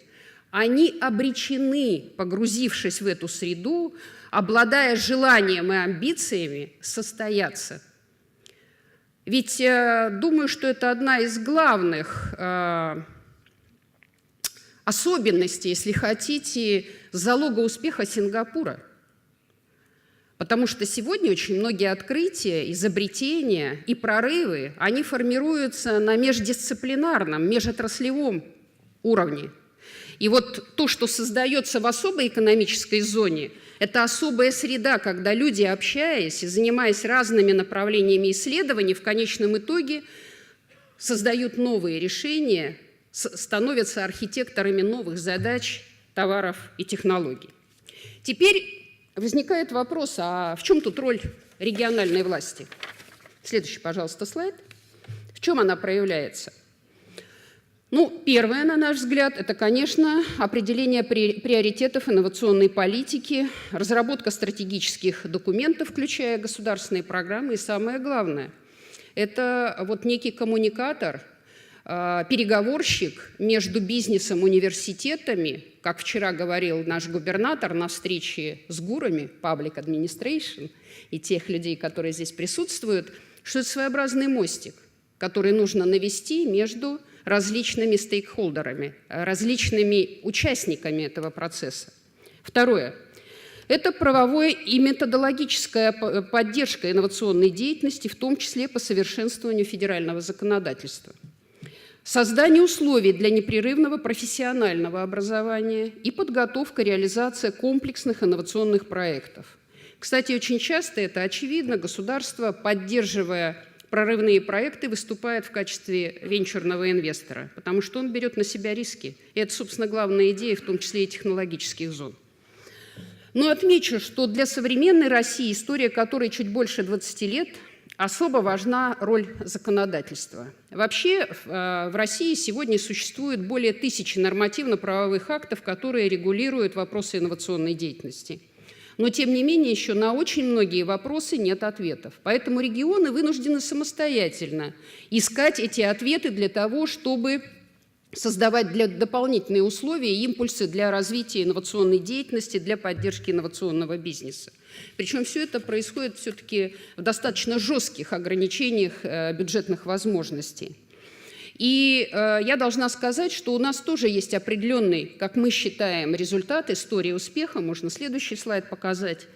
Они обречены, погрузившись в эту среду, обладая желанием и амбициями, состояться. Ведь думаю, что это одна из главных особенностей, если хотите, залога успеха Сингапура. Потому что сегодня очень многие открытия, изобретения и прорывы, они формируются на междисциплинарном, межотраслевом уровне. И вот то, что создается в особой экономической зоне, это особая среда, когда люди, общаясь и занимаясь разными направлениями исследований, в конечном итоге создают новые решения, становятся архитекторами новых задач, товаров и технологий. Теперь возникает вопрос, а в чем тут роль региональной власти? Следующий, пожалуйста, слайд. В чем она проявляется? Ну, первое, на наш взгляд, это, конечно, определение приоритетов инновационной политики, разработка стратегических документов, включая государственные программы, и самое главное, это вот некий коммуникатор, переговорщик между бизнесом, университетами, как вчера говорил наш губернатор на встрече с гурами, Public Administration, и тех людей, которые здесь присутствуют, что это своеобразный мостик который нужно навести между различными стейкхолдерами, различными участниками этого процесса. Второе. Это правовая и методологическая поддержка инновационной деятельности, в том числе по совершенствованию федерального законодательства. Создание условий для непрерывного профессионального образования и подготовка, реализация комплексных инновационных проектов. Кстати, очень часто это очевидно, государство, поддерживая прорывные проекты, выступает в качестве венчурного инвестора, потому что он берет на себя риски. И это, собственно, главная идея, в том числе и технологических зон. Но отмечу, что для современной России, история которой чуть больше 20 лет, особо важна роль законодательства. Вообще в России сегодня существует более 1000 нормативно-правовых актов, которые регулируют вопросы инновационной деятельности. Но, тем не менее, еще на очень многие вопросы нет ответов. Поэтому регионы вынуждены самостоятельно искать эти ответы для того, чтобы создавать дополнительные условия и импульсы для развития инновационной деятельности, для поддержки инновационного бизнеса. Причем все это происходит все-таки в достаточно жестких ограничениях бюджетных возможностей. И я должна сказать, что у нас тоже есть определенный, как мы считаем, результат истории успеха. Можно следующий слайд показать.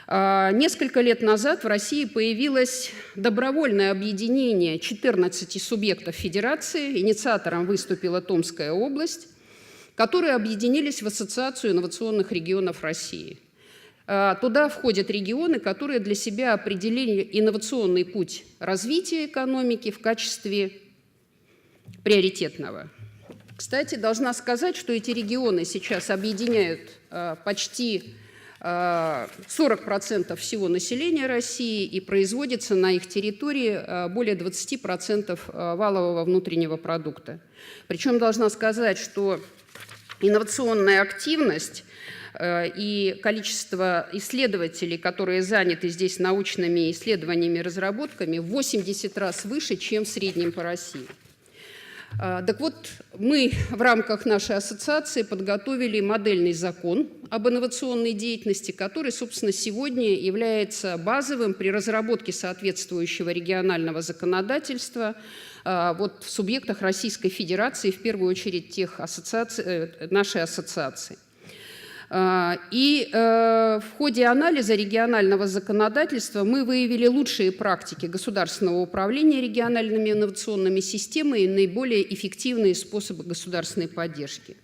Несколько лет назад в России появилось добровольное объединение 14 субъектов федерации. Инициатором выступила Томская область, которые объединились в Ассоциацию инновационных регионов России. Туда входят регионы, которые для себя определили инновационный путь развития экономики в качестве приоритетного. Кстати, должна сказать, что эти регионы сейчас объединяют почти 40% всего населения России, и производится на их территории более 20% валового внутреннего продукта. Причем должна сказать, что инновационная активность и количество исследователей, которые заняты здесь научными исследованиями и разработками, в 80 раз выше, чем в среднем по России. Так вот, мы в рамках нашей ассоциации подготовили модельный закон об инновационной деятельности, который, собственно, сегодня является базовым при разработке соответствующего регионального законодательства вот в субъектах Российской Федерации, в первую очередь нашей ассоциации. И в ходе анализа регионального законодательства мы выявили лучшие практики государственного управления региональными инновационными системами и наиболее эффективные способы государственной поддержки.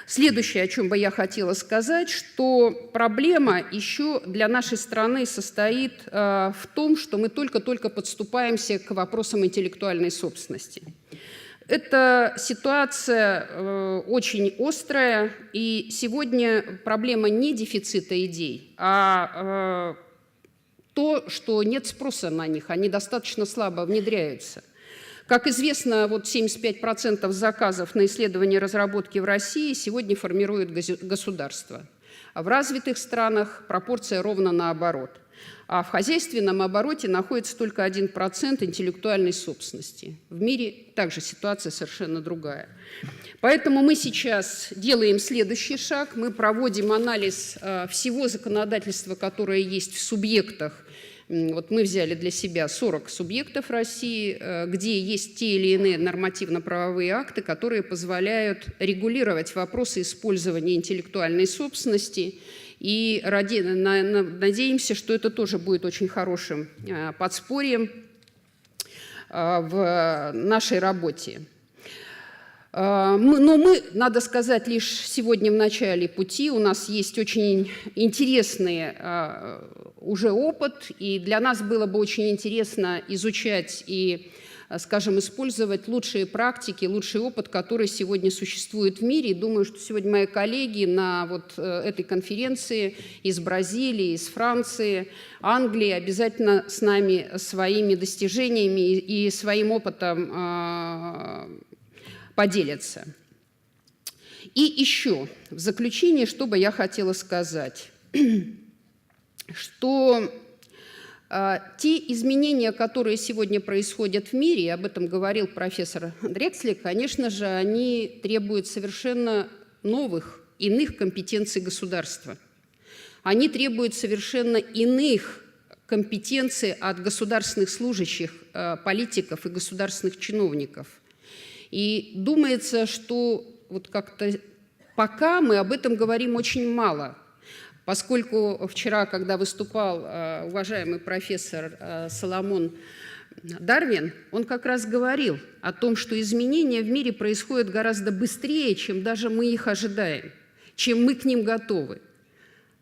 Следующее, о чем бы я хотела сказать, что проблема еще для нашей страны состоит в том, что мы только-только подступаемся к вопросам интеллектуальной собственности. Эта ситуация очень острая, и сегодня проблема не дефицита идей, а то, что нет спроса на них, они достаточно слабо внедряются. Как известно, вот 75% заказов на исследования и разработки в России сегодня формирует государство. А в развитых странах пропорция ровно наоборот. А в хозяйственном обороте находится только 1% интеллектуальной собственности. В мире также ситуация совершенно другая. Поэтому мы сейчас делаем следующий шаг. Мы проводим анализ всего законодательства, которое есть в субъектах. Вот мы взяли для себя 40 субъектов России, где есть те или иные нормативно-правовые акты, которые позволяют регулировать вопросы использования интеллектуальной собственности. И надеемся, что это тоже будет очень хорошим подспорьем в нашей работе. Но мы, надо сказать, лишь сегодня в начале пути. У нас есть очень интересный уже опыт, и для нас было бы очень интересно изучать и, скажем, использовать лучшие практики, лучший опыт, который сегодня существует в мире. И думаю, что сегодня мои коллеги на вот этой конференции из Бразилии, из Франции, Англии обязательно с нами своими достижениями и своим опытом поделятся. И еще в заключение, что бы я хотела сказать, что те изменения, которые сегодня происходят в мире, и об этом говорил профессор Дрекслер, конечно же, они требуют совершенно новых, иных компетенций государства. Они требуют совершенно иных компетенции от государственных служащих, политиков и государственных чиновников. И думается, что вот как-то пока мы об этом говорим очень мало, поскольку вчера, когда выступал уважаемый профессор Соломон Дарвин, он как раз говорил о том, что изменения в мире происходят гораздо быстрее, чем даже мы их ожидаем, чем мы к ним готовы.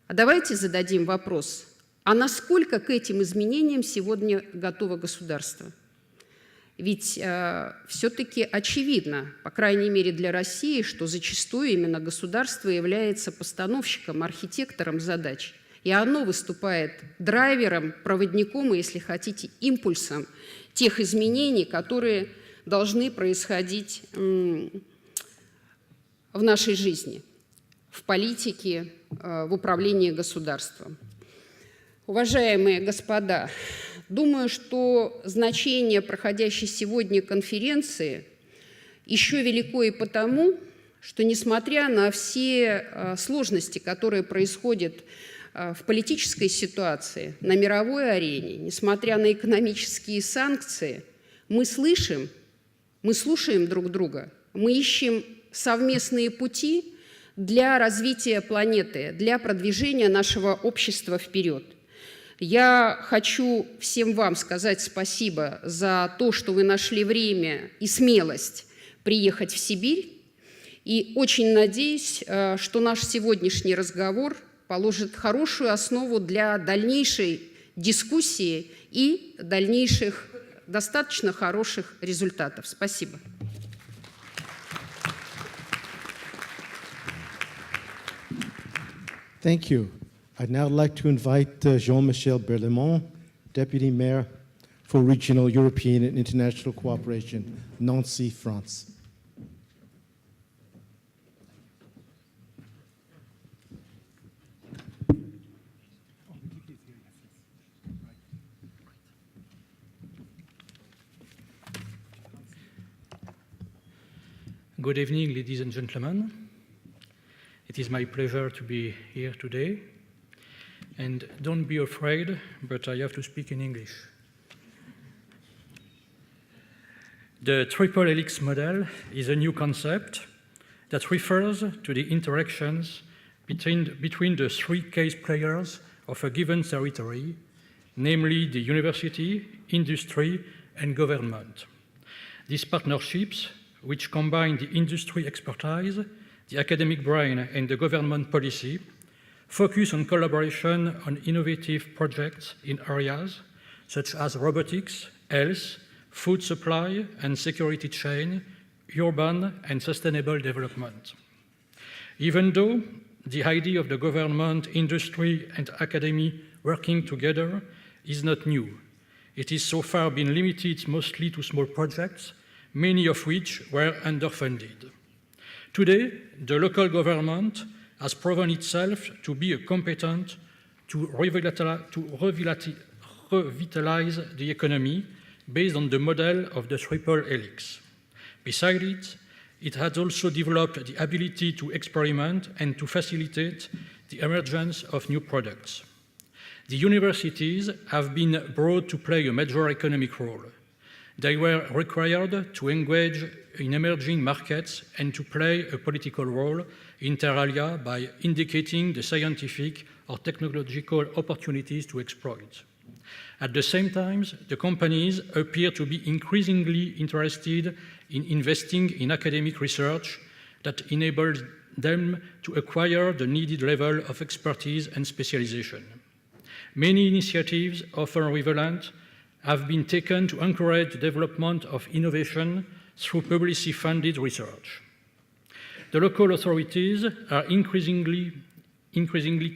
А давайте зададим вопрос, а насколько к этим изменениям сегодня готово государство? Ведь все-таки очевидно, по крайней мере для России, что зачастую именно государство является постановщиком, архитектором задач. И оно выступает драйвером, проводником и, если хотите, импульсом тех изменений, которые должны происходить в нашей жизни, в политике, в управлении государством. Уважаемые господа, думаю, что значение проходящей сегодня конференции еще велико и потому, что несмотря на все сложности, которые происходят в политической ситуации, на мировой арене, несмотря на экономические санкции, мы слышим, мы слушаем друг друга, мы ищем совместные пути для развития планеты, для продвижения нашего общества вперед. Я хочу всем вам сказать спасибо за то, что вы нашли время и смелость приехать в Сибирь. И очень надеюсь, что наш сегодняшний разговор положит хорошую основу для дальнейшей дискуссии и дальнейших достаточно хороших результатов. Спасибо. Thank you. I'd now like to invite Jean-Michel Berlaymont, Deputy Mayor for Regional European and International Cooperation, Nancy, France. Good evening, ladies and gentlemen. It is my pleasure to be here today. And don't be afraid, but I have to speak in English. The Triple Helix model is a new concept that refers to the interactions between the three case players of a given territory, namely the university, industry, and government. These partnerships, which combine the industry expertise, the academic brain, and the government policy, focus on collaboration on innovative projects in areas such as robotics, health, food supply and security chain, urban and sustainable development. Even though the idea of the government, industry, and academy working together is not new, it has so far been limited mostly to small projects, many of which were underfunded. Today, the local government has proven itself to be competent to revitalize the economy based on the model of the Triple Helix. Besides it, it has also developed the ability to experiment and to facilitate the emergence of new products. The universities have been brought to play a major economic role. They were required to engage in emerging markets and to play a political role inter alia by indicating the scientific or technological opportunities to exploit. At the same time, the companies appear to be increasingly interested in investing in academic research that enables them to acquire the needed level of expertise and specialization. Many initiatives, often relevant, have been taken to encourage the development of innovation through publicly funded research. The local authorities are increasingly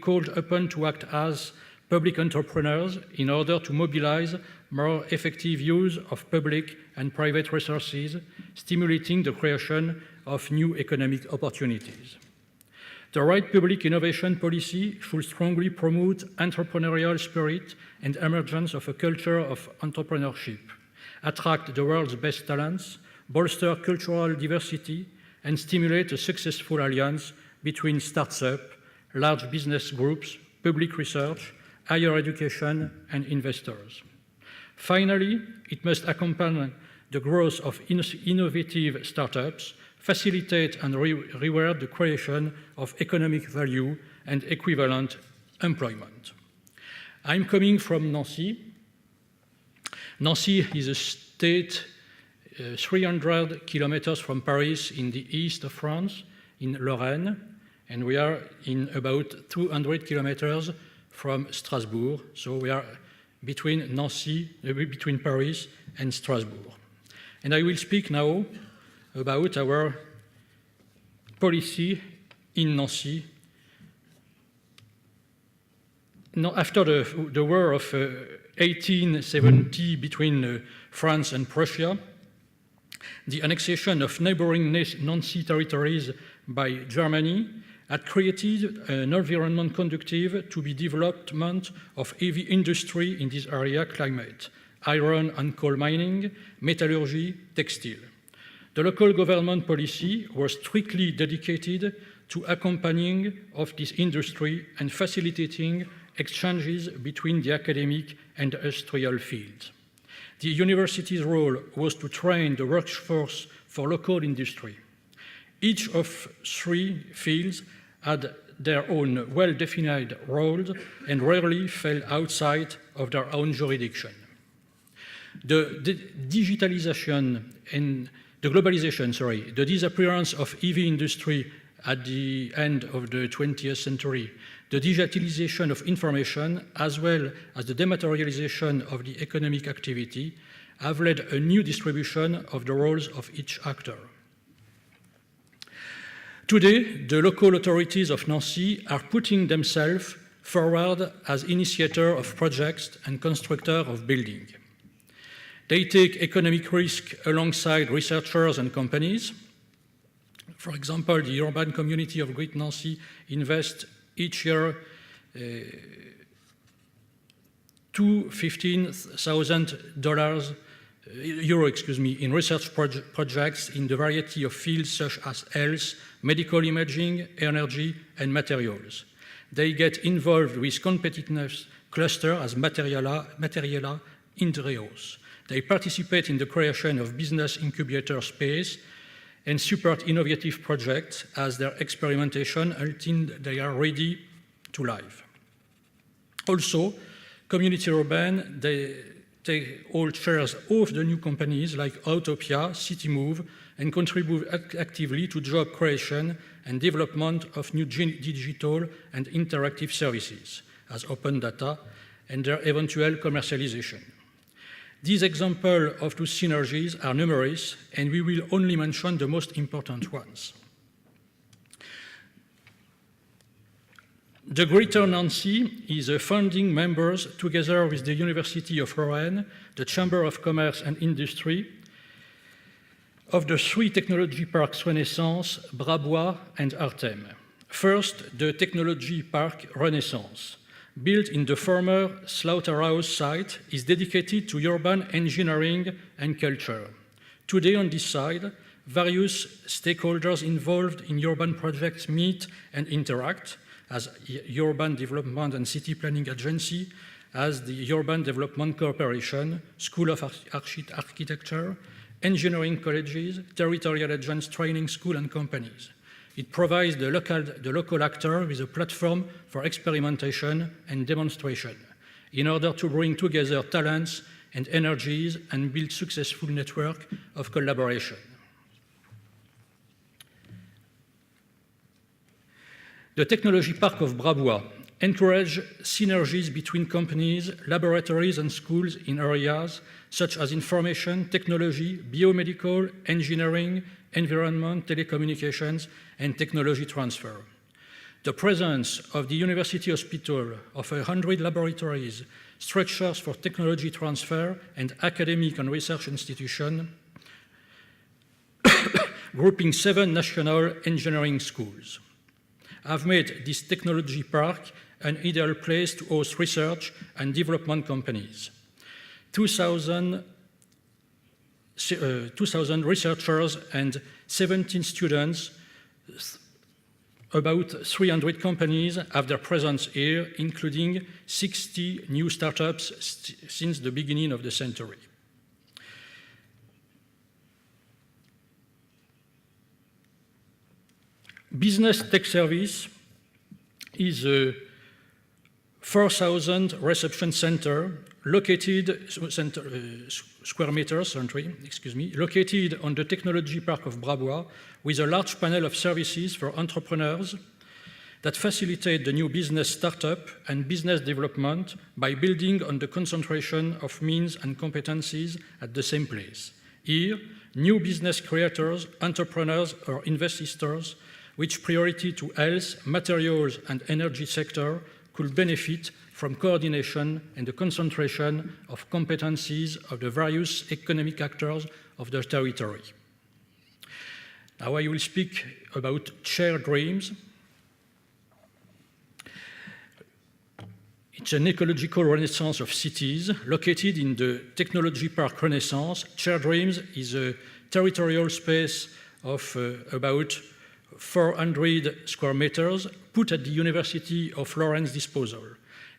called upon to act as public entrepreneurs in order to mobilize more effective use of public and private resources, stimulating the creation of new economic opportunities. The right public innovation policy should strongly promote entrepreneurial spirit and emergence of a culture of entrepreneurship, attract the world's best talents, bolster cultural diversity, and stimulate a successful alliance between startups, large business groups, public research, higher education, and investors. Finally, it must accompany the growth of innovative startups, facilitate and reward the creation of economic value and equivalent employment. I'm coming from Nancy. Nancy is a state 300 kilometers from Paris in the east of France, in Lorraine, and we are in about 200 kilometers from Strasbourg. So we are between between Paris and Strasbourg. And I will speak now about our policy in Nancy. Now, after the war of 1870 between France and Prussia, the annexation of neighboring Nancy territories by Germany had created an environment conducive to the development of heavy industry in this area climate, iron and coal mining, metallurgy, textile. The local government policy was strictly dedicated to accompanying of this industry and facilitating exchanges between the academic and industrial fields. The university's role was to train the workforce for local industry. Each of three fields had their own well-defined roles and rarely fell outside of their own jurisdiction. The digitalization and the globalization, the disappearance of heavy industry at the end of the 20th century, the digitalization of information, as well as the dematerialization of the economic activity, have led a new distribution of the roles of each actor. Today, the local authorities of Nancy are putting themselves forward as initiators of projects and constructors of buildings. They take economic risk alongside researchers and companies. For example, the urban community of Great Nancy invests each year €15,000 in research projects in the variety of fields such as health, medical imaging, energy, and materials. They get involved with competitiveness clusters as Materiala, Indreos. They participate in the creation of business incubator space and support innovative projects as their experimentation until they are ready to live. Also, community urban, they hold shares of the new companies like Autopia, CityMove, and contribute actively to job creation and development of new digital and interactive services as open data and their eventual commercialization. These examples of those synergies are numerous, and we will only mention the most important ones. The Greater Nancy is a founding member, together with the University of Lorraine, the Chamber of Commerce and Industry, of the three technology parks Renaissance, Brabois, and Artem. First, the Technology Park Renaissance, built in the former slaughterhouse site, is dedicated to urban engineering and culture. Today on this side, various stakeholders involved in urban projects meet and interact, as Urban Development and City Planning Agency, as the Urban Development Corporation, School of Architecture, engineering colleges, territorial agents, training school, and companies. It provides the local actor with a platform for experimentation and demonstration in order to bring together talents and energies and build successful network of collaboration. The Technology Park of Brabois encourages synergies between companies, laboratories, and schools in areas such as information, technology, biomedical, engineering, environment, telecommunications, and technology transfer. The presence of the University Hospital of 100 laboratories, structures for technology transfer, and academic and research institutions, grouping 7 national engineering schools, have made this technology park an ideal place to host research and development companies. 2,000 researchers and 17 students about 300 companies have their presence here, including 60 new startups since the beginning of the century. Business Tech Service is a 4,000 reception center located square meters, located on the Technology Park of Brabois, with a large panel of services for entrepreneurs that facilitate the new business startup and business development by building on the concentration of means and competencies at the same place. Here, new business creators, entrepreneurs, or investors with priority to health, materials, and energy sector could benefit from coordination and the concentration of competencies of the various economic actors of the territory. Now I will speak about shared dreams. It's an ecological renaissance of cities located in the Technology Park Renaissance. Shared Dreams is a territorial space of about 400 square meters put at the University of Lorraine's disposal.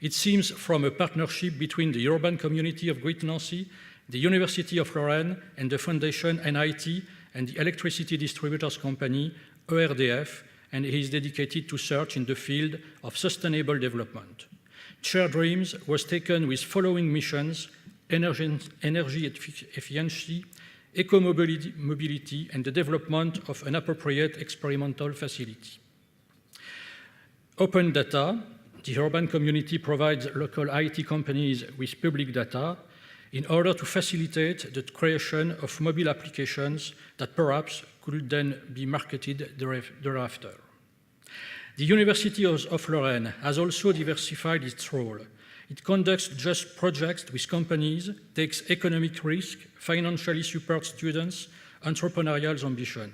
It stems from a partnership between the urban community of Great Nancy, the University of Lorraine, and the Foundation NIT and the electricity distributors company, ERDF, and it is dedicated to research in the field of sustainable development. Shared Dreams was taken with following missions: energy efficiency, eco-mobility, and the development of an appropriate experimental facility. Open data. The urban community provides local IT companies with public data in order to facilitate the creation of mobile applications that perhaps could then be marketed thereafter. The University of Lorraine has also diversified its role. It conducts just projects with companies, takes economic risk, financially supports students' entrepreneurial ambition,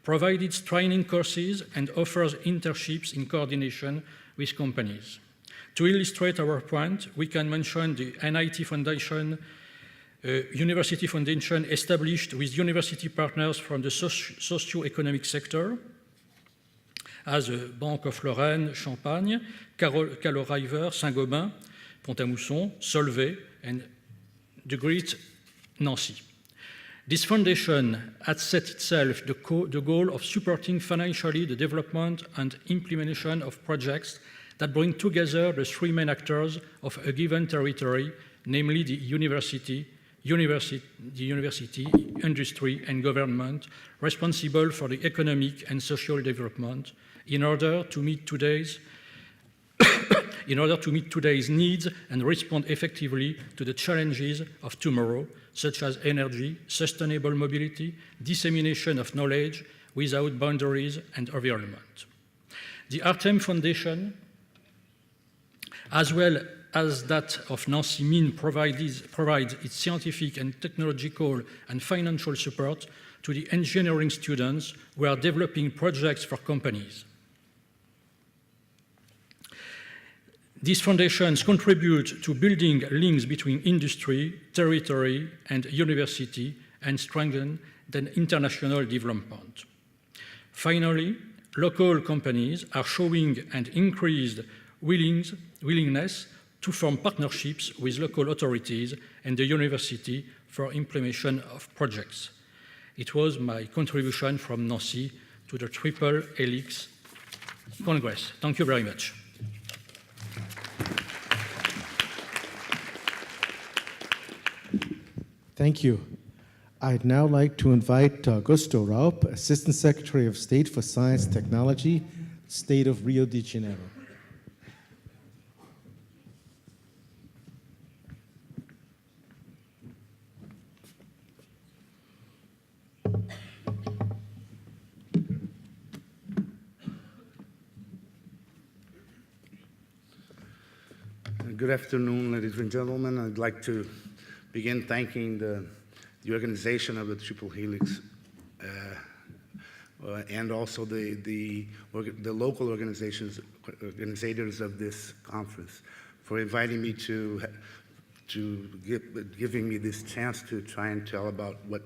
provides training courses, and offers internships in coordination with companies. To illustrate our point, we can mention the NIT Foundation, University Foundation established with university partners from the socio-economic sector, as Banque of Lorraine, Champagne, Calo River, Saint-Gobain, Pont-à-Mousson, Solvay, and the Great Nancy. This foundation had set itself the goal of supporting financially the development and implementation of projects that bring together the three main actors of a given territory, namely the university, industry, and government, responsible for the economic and social development in order to meet today's needs and respond effectively to the challenges of tomorrow, such as energy, sustainable mobility, dissemination of knowledge without boundaries, and environment. The Artem Foundation, as well as that of Nancy Mines, provides its scientific and technological and financial support to the engineering students who are developing projects for companies. These foundations contribute to building links between industry, territory, and university and strengthen the international development. Finally, local companies are showing an increased willingness to form partnerships with local authorities and the university for implementation of projects. It was my contribution from Nancy to the Triple Helix Congress. Thank you very much. Thank you. I'd now like to invite Augusto Raup, Assistant Secretary of State for Science and Technology, State of Rio de Janeiro. Good afternoon, ladies and gentlemen. I'd like to begin thanking the organization of the Triple Helix and also the local organizators of this conference for inviting me giving me this chance to try and tell about what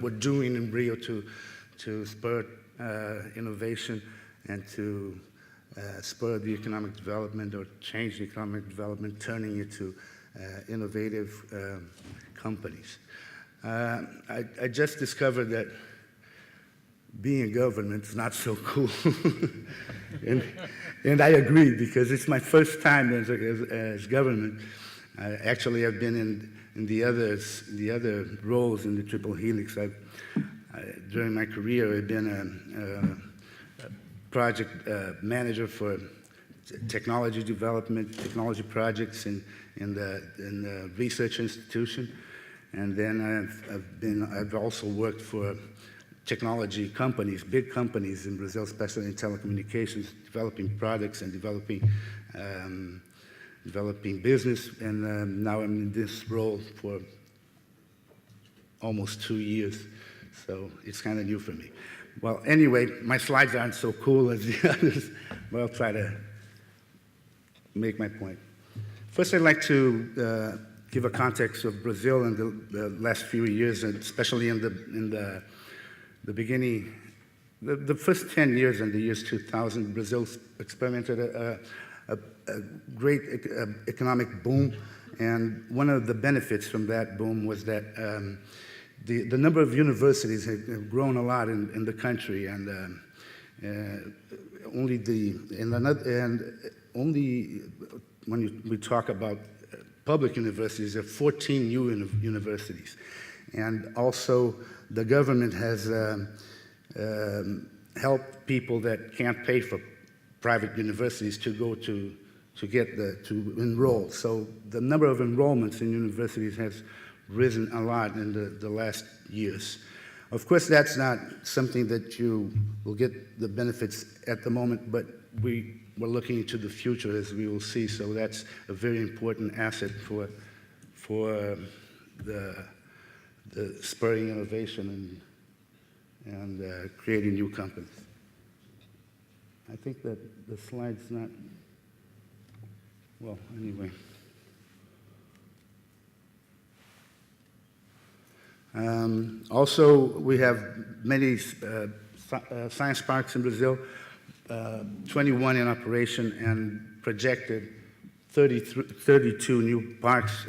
we're doing in Rio to spur innovation and to spur the economic development or change the economic development, turning it to innovative companies. I just discovered that being a government is not so cool. and I agree, because it's my first time as government. Actually, I've been in the other roles in the Triple Helix. During my career, I've been a project manager for technology development, technology projects in the research institution, and then I've also worked for technology companies, big companies in Brazil, especially in telecommunications, developing products and developing business, and now I'm in this role for almost 2 years, so it's kind of new for me. Well, anyway, my slides aren't so cool as the others, but I'll try to make my point. First, I'd like to give a context of Brazil in the last few years, and especially in the beginning, the first 10 years in the years 2000, Brazil experimented a great economic boom, and one of the benefits from that boom was that the number of universities had grown a lot in the country, and only when we talk about public universities, there are 14 new universities. And also, the government has helped people that can't pay for private universities to go to enroll. So the number of enrollments in universities has risen a lot in the last years. Of course, that's not something that you will get the benefits at the moment, but we're looking into the future, as we will see. So that's a very important asset for the spurring innovation and creating new companies. I think that the slide's not, well, anyway. Also, we have many science parks in Brazil, 21 in operation, and projected 32 new parks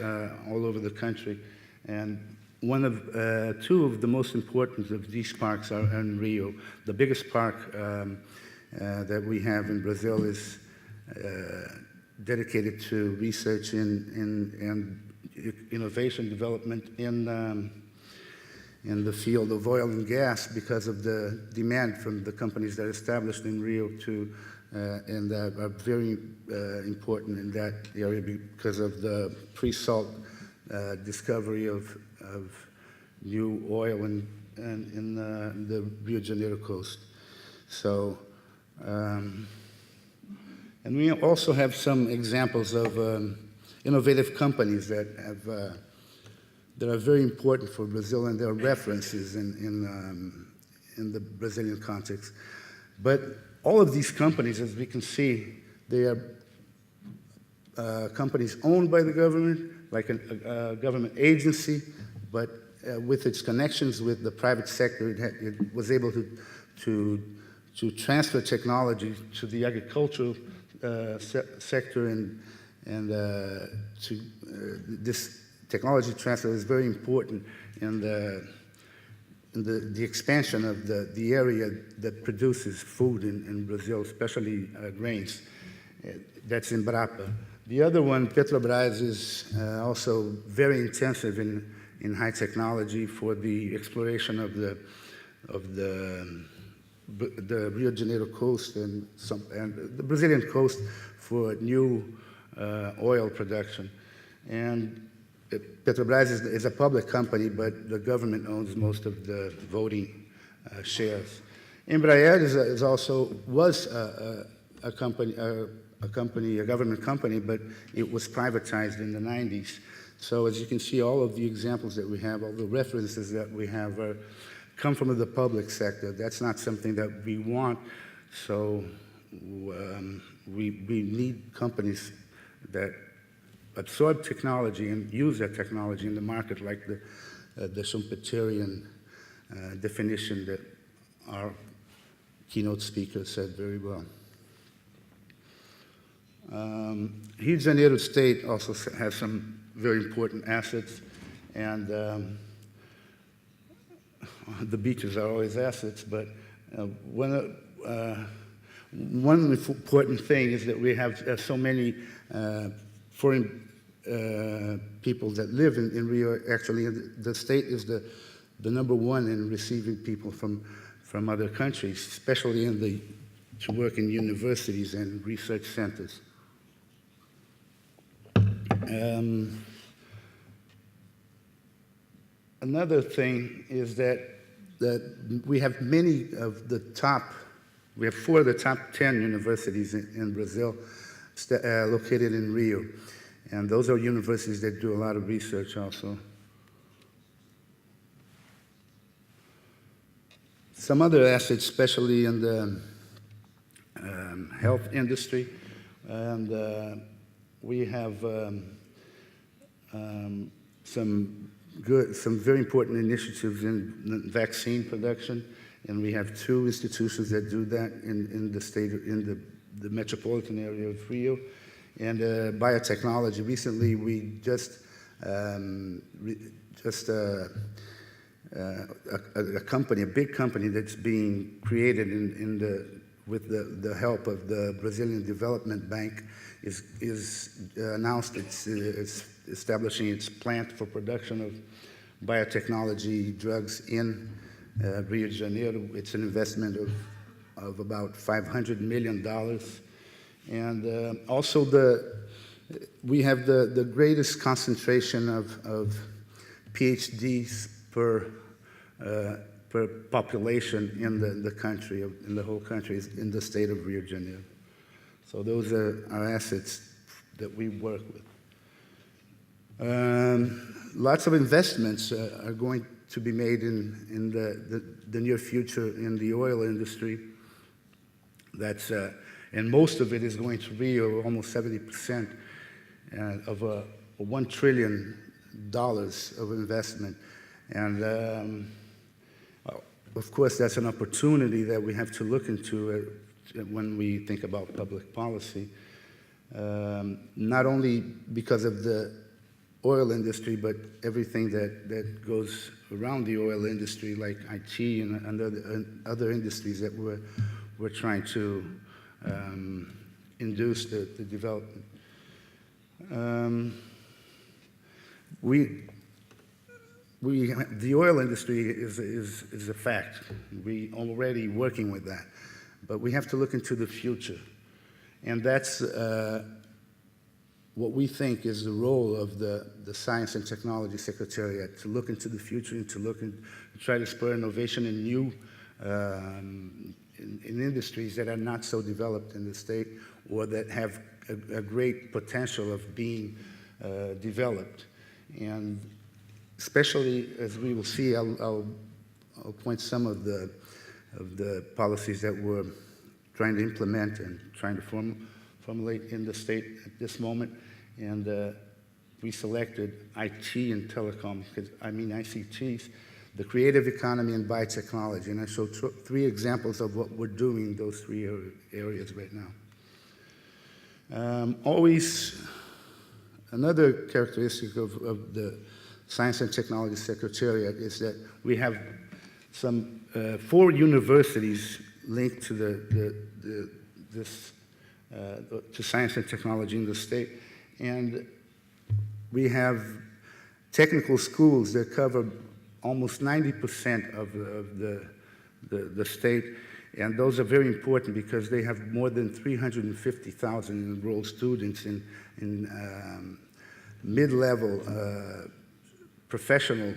all over the country. And two of the most important of these parks are in Rio. The biggest park that we have in Brazil is dedicated to research and innovation development in the field of oil and gas, because of the demand from the companies that are established in Rio and are very important in that area because of the pre-salt discovery of new oil in the Rio de Janeiro coast. So, and we also have some examples of innovative companies that are very important for Brazil, and they're references in the Brazilian context. But all of these companies, as we can see, they are companies owned by the government, like a government agency, but with its connections with the private sector, it was able to transfer technology to the agricultural sector, and this technology transfer is very important in the expansion of the area that produces food in Brazil, especially grains. That's in Embrapa. The other one, Petrobras, is also very intensive in high technology for the exploration of the Rio de Janeiro coast and the Brazilian coast for new oil production. And Petrobras is a public company, but the government owns most of the voting shares. Embraer was a government company, but it was privatized in the 90s. So as you can see, all of the examples that we have, all the references that we have come from the public sector. That's not something that we want. So we need companies that absorb technology and use that technology in the market, like the Schumpeterian definition that our keynote speaker said very well. Rio de Janeiro State also has some very important assets, and the beaches are always assets, but one important thing is that we have so many foreign people that live in Rio. Actually, the state is the number one in receiving people from other countries, especially to work in universities and research centers. Another thing is that we have we have 4 of the top 10 universities in Brazil located in Rio. And those are universities that do a lot of research also. Some other assets, especially in the health industry, and we have some very important initiatives in vaccine production, and we have 2 institutions that do that in the metropolitan area of Rio. And biotechnology. Recently, we just a big company that's being created with the help of the Brazilian Development Bank is announced it's establishing its plant for production of biotechnology drugs in Rio de Janeiro. It's an investment of about $500 million. And also we have the greatest concentration of PhDs per population in the country, in the whole country, in the state of Rio de Janeiro. So those are our assets that we work with. Lots of investments are going to be made in the near future in the oil industry. And most of it is going to Rio, almost 70% of $1 trillion of investment. And of course, that's an opportunity that we have to look into when we think about public policy, not only because of the oil industry, but everything that goes around the oil industry, like IT and other industries that we're trying to induce the development. The oil industry is a fact. We're already working with that. But we have to look into the future. And that's what we think is the role of the Science and Technology Secretariat, to look into the future and to try to spur innovation in new in industries that are not so developed in the state or that have a great potential of being developed. And especially, as we will see, I'll point some of the policies that we're trying to implement and trying to formulate in the state at this moment. And we selected IT and telecom, because ICTs, the creative economy and biotechnology. And I showed 3 examples of what we're doing in those 3 areas right now. Always, another characteristic of the Science and Technology Secretariat is that we have some 4 universities linked to to science and technology in the state. And we have technical schools that cover almost 90% of the state. And those are very important because they have more than 350,000 enrolled students in mid-level professional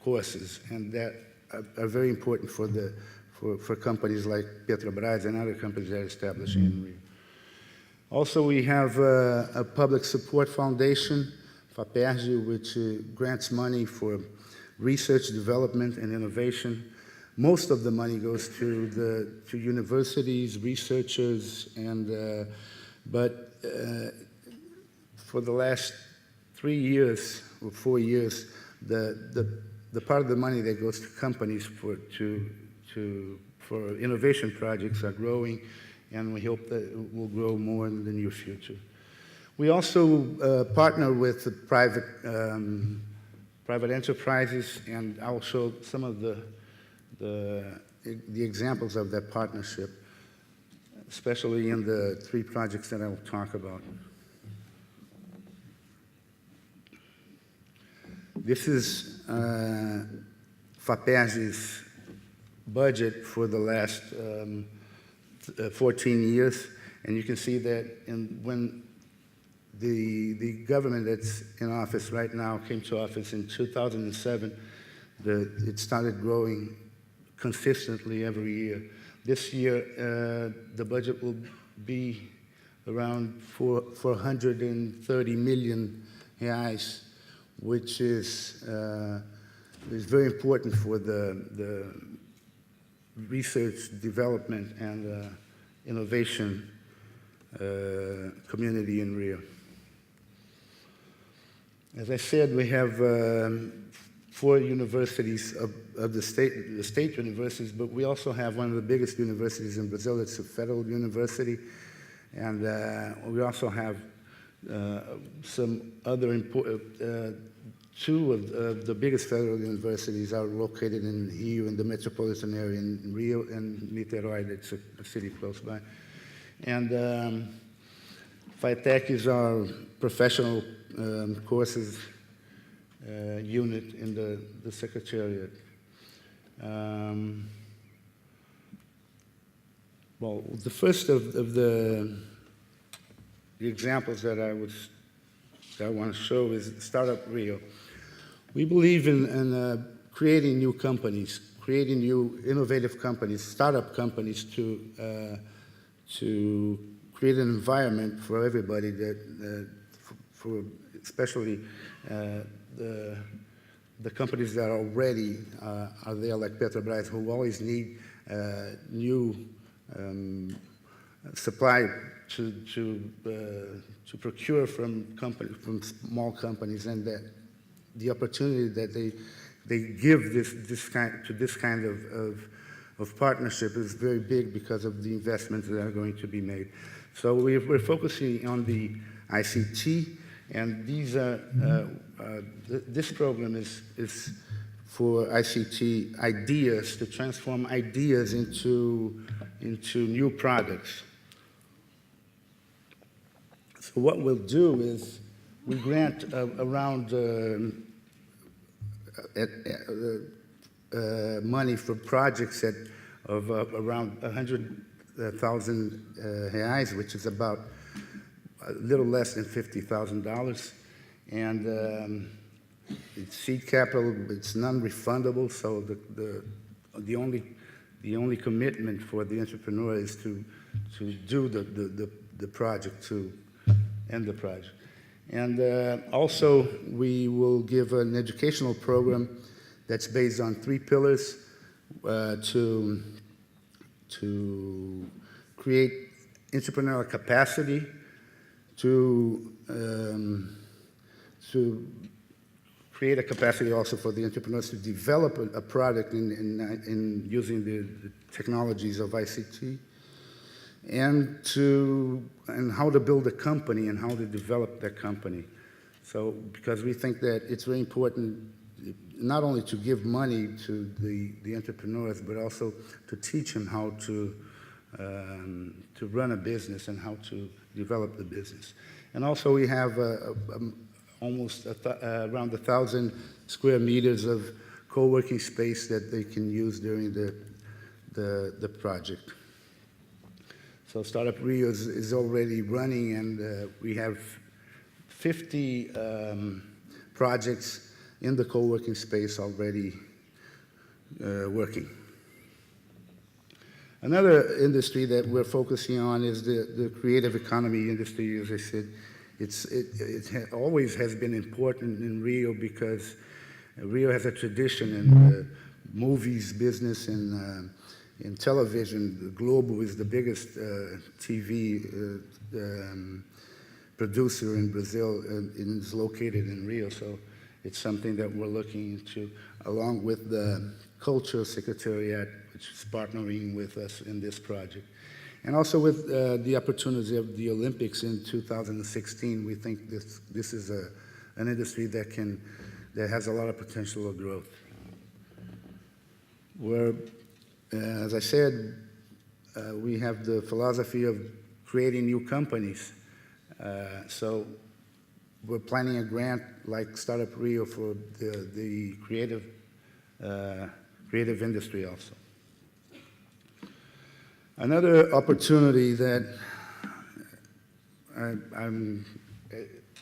courses, and that are very important for companies like Petrobras and other companies that are establishing in Rio. Also, we have a public support foundation, FAPERJ, which grants money for research, development, and innovation. Most of the money goes to universities, researchers, but for the last 3 years or 4 years, the part of the money that goes to companies for innovation projects are growing, and we hope that it will grow more in the near future. We also partner with private enterprises, and I'll show some of the examples of that partnership, especially in the 3 projects that I will talk about. This is FAPERG's budget for the last 14 years, and you can see that when the government that's in office right now came to office in 2007, it started growing consistently every year. This year, the budget will be around 430 million reais, which is very important for the research, development, and innovation community in Rio. As I said, we have 4 universities of the state universities, but we also have one of the biggest universities in Brazil. It's a federal university, and we also have some other important. 2 of the biggest federal universities are located in Rio, in the metropolitan area in Rio, and Niterói, that's a city close by. And FITEC is our professional courses unit in the Secretariat. Well, the first of the examples that I want to show is Startup Rio. We believe in creating new companies, creating new innovative companies, startup companies to create an environment for everybody for especially the companies that already are there, like Petrobras, who always need new supply to procure from small companies, and that the opportunity that they give this kind of partnership is very big because of the investments that are going to be made. So we're focusing on the ICT, and these are this program is for ICT ideas, to transform ideas into new products. So what we'll do is we grant around money for projects of around 100,000 reais, which is about a little less than $50,000. And it's seed capital, it's non-refundable, so the only commitment for the entrepreneur is to do the project, to end the project. And also, we will give an educational program that's based on 3 pillars to create entrepreneurial capacity, to create a capacity also for the entrepreneurs to develop a product in using the technologies of ICT, and how to build a company and how to develop that company. So, because we think that it's very important not only to give money to the entrepreneurs, but also to teach them how to run a business and how to develop the business. And also we have almost around 1,000 square meters of co-working space that they can use during the project. So Startup Rio is already running, and we have 50 projects in the co-working space already working. Another industry that we're focusing on is the creative economy industry. As I said, it always has been important in Rio because Rio has a tradition in the movies business and in television. The Globo is the biggest TV producer in Brazil, and is located in Rio. So it's something that we're looking into, along with the Culture Secretariat, which is partnering with us in this project. And also with the opportunity of the Olympics in 2016, we think this is an industry that has a lot of potential of growth. We're, as I said, we have the philosophy of creating new companies. So we're planning a grant like Startup Rio for the creative industry also. Another opportunity that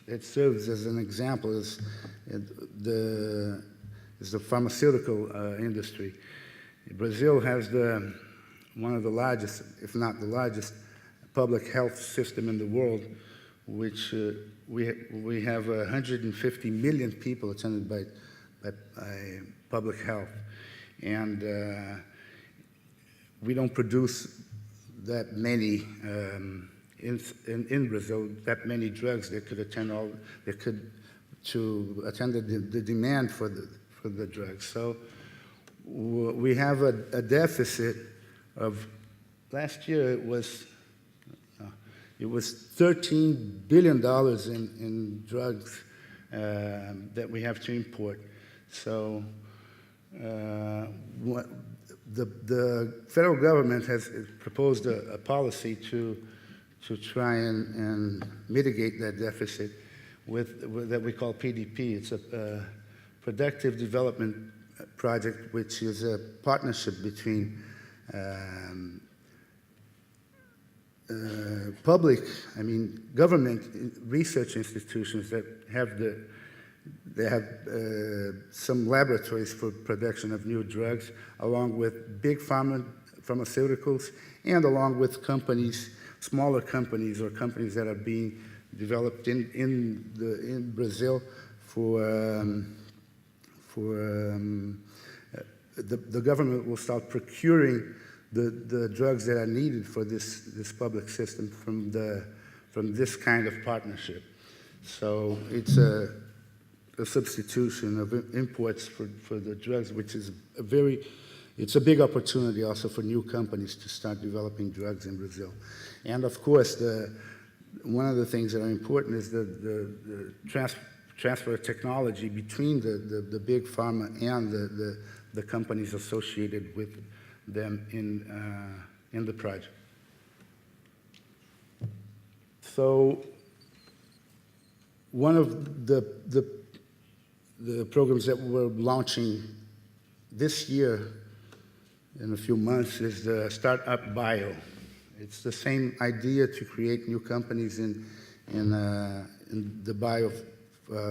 it serves as an example is the pharmaceutical industry. Brazil has one of the largest, if not the largest, public health system in the world, which we have 150 million people attended by public health. And we don't produce that many in Brazil, that many drugs that could attend the demand for the drugs. So we have a deficit of, last year it was $13 billion in drugs that we have to import. So the federal government has proposed a policy to try and mitigate that deficit with that we call PDP. It's a productive development project, which is a partnership between government research institutions that have some laboratories for production of new drugs, along with big pharmaceuticals, and along with companies, smaller companies or companies that are being developed in Brazil the government will start procuring the drugs that are needed for this public system from this kind of partnership. So it's a substitution of imports for the drugs, which is it's a big opportunity also for new companies to start developing drugs in Brazil. And of course, one of the things that are important is the transfer of technology between the big pharma and the companies associated with them in the project. So one of the programs that we're launching this year in a few months is the Startup Bio. It's the same idea to create new companies in the bio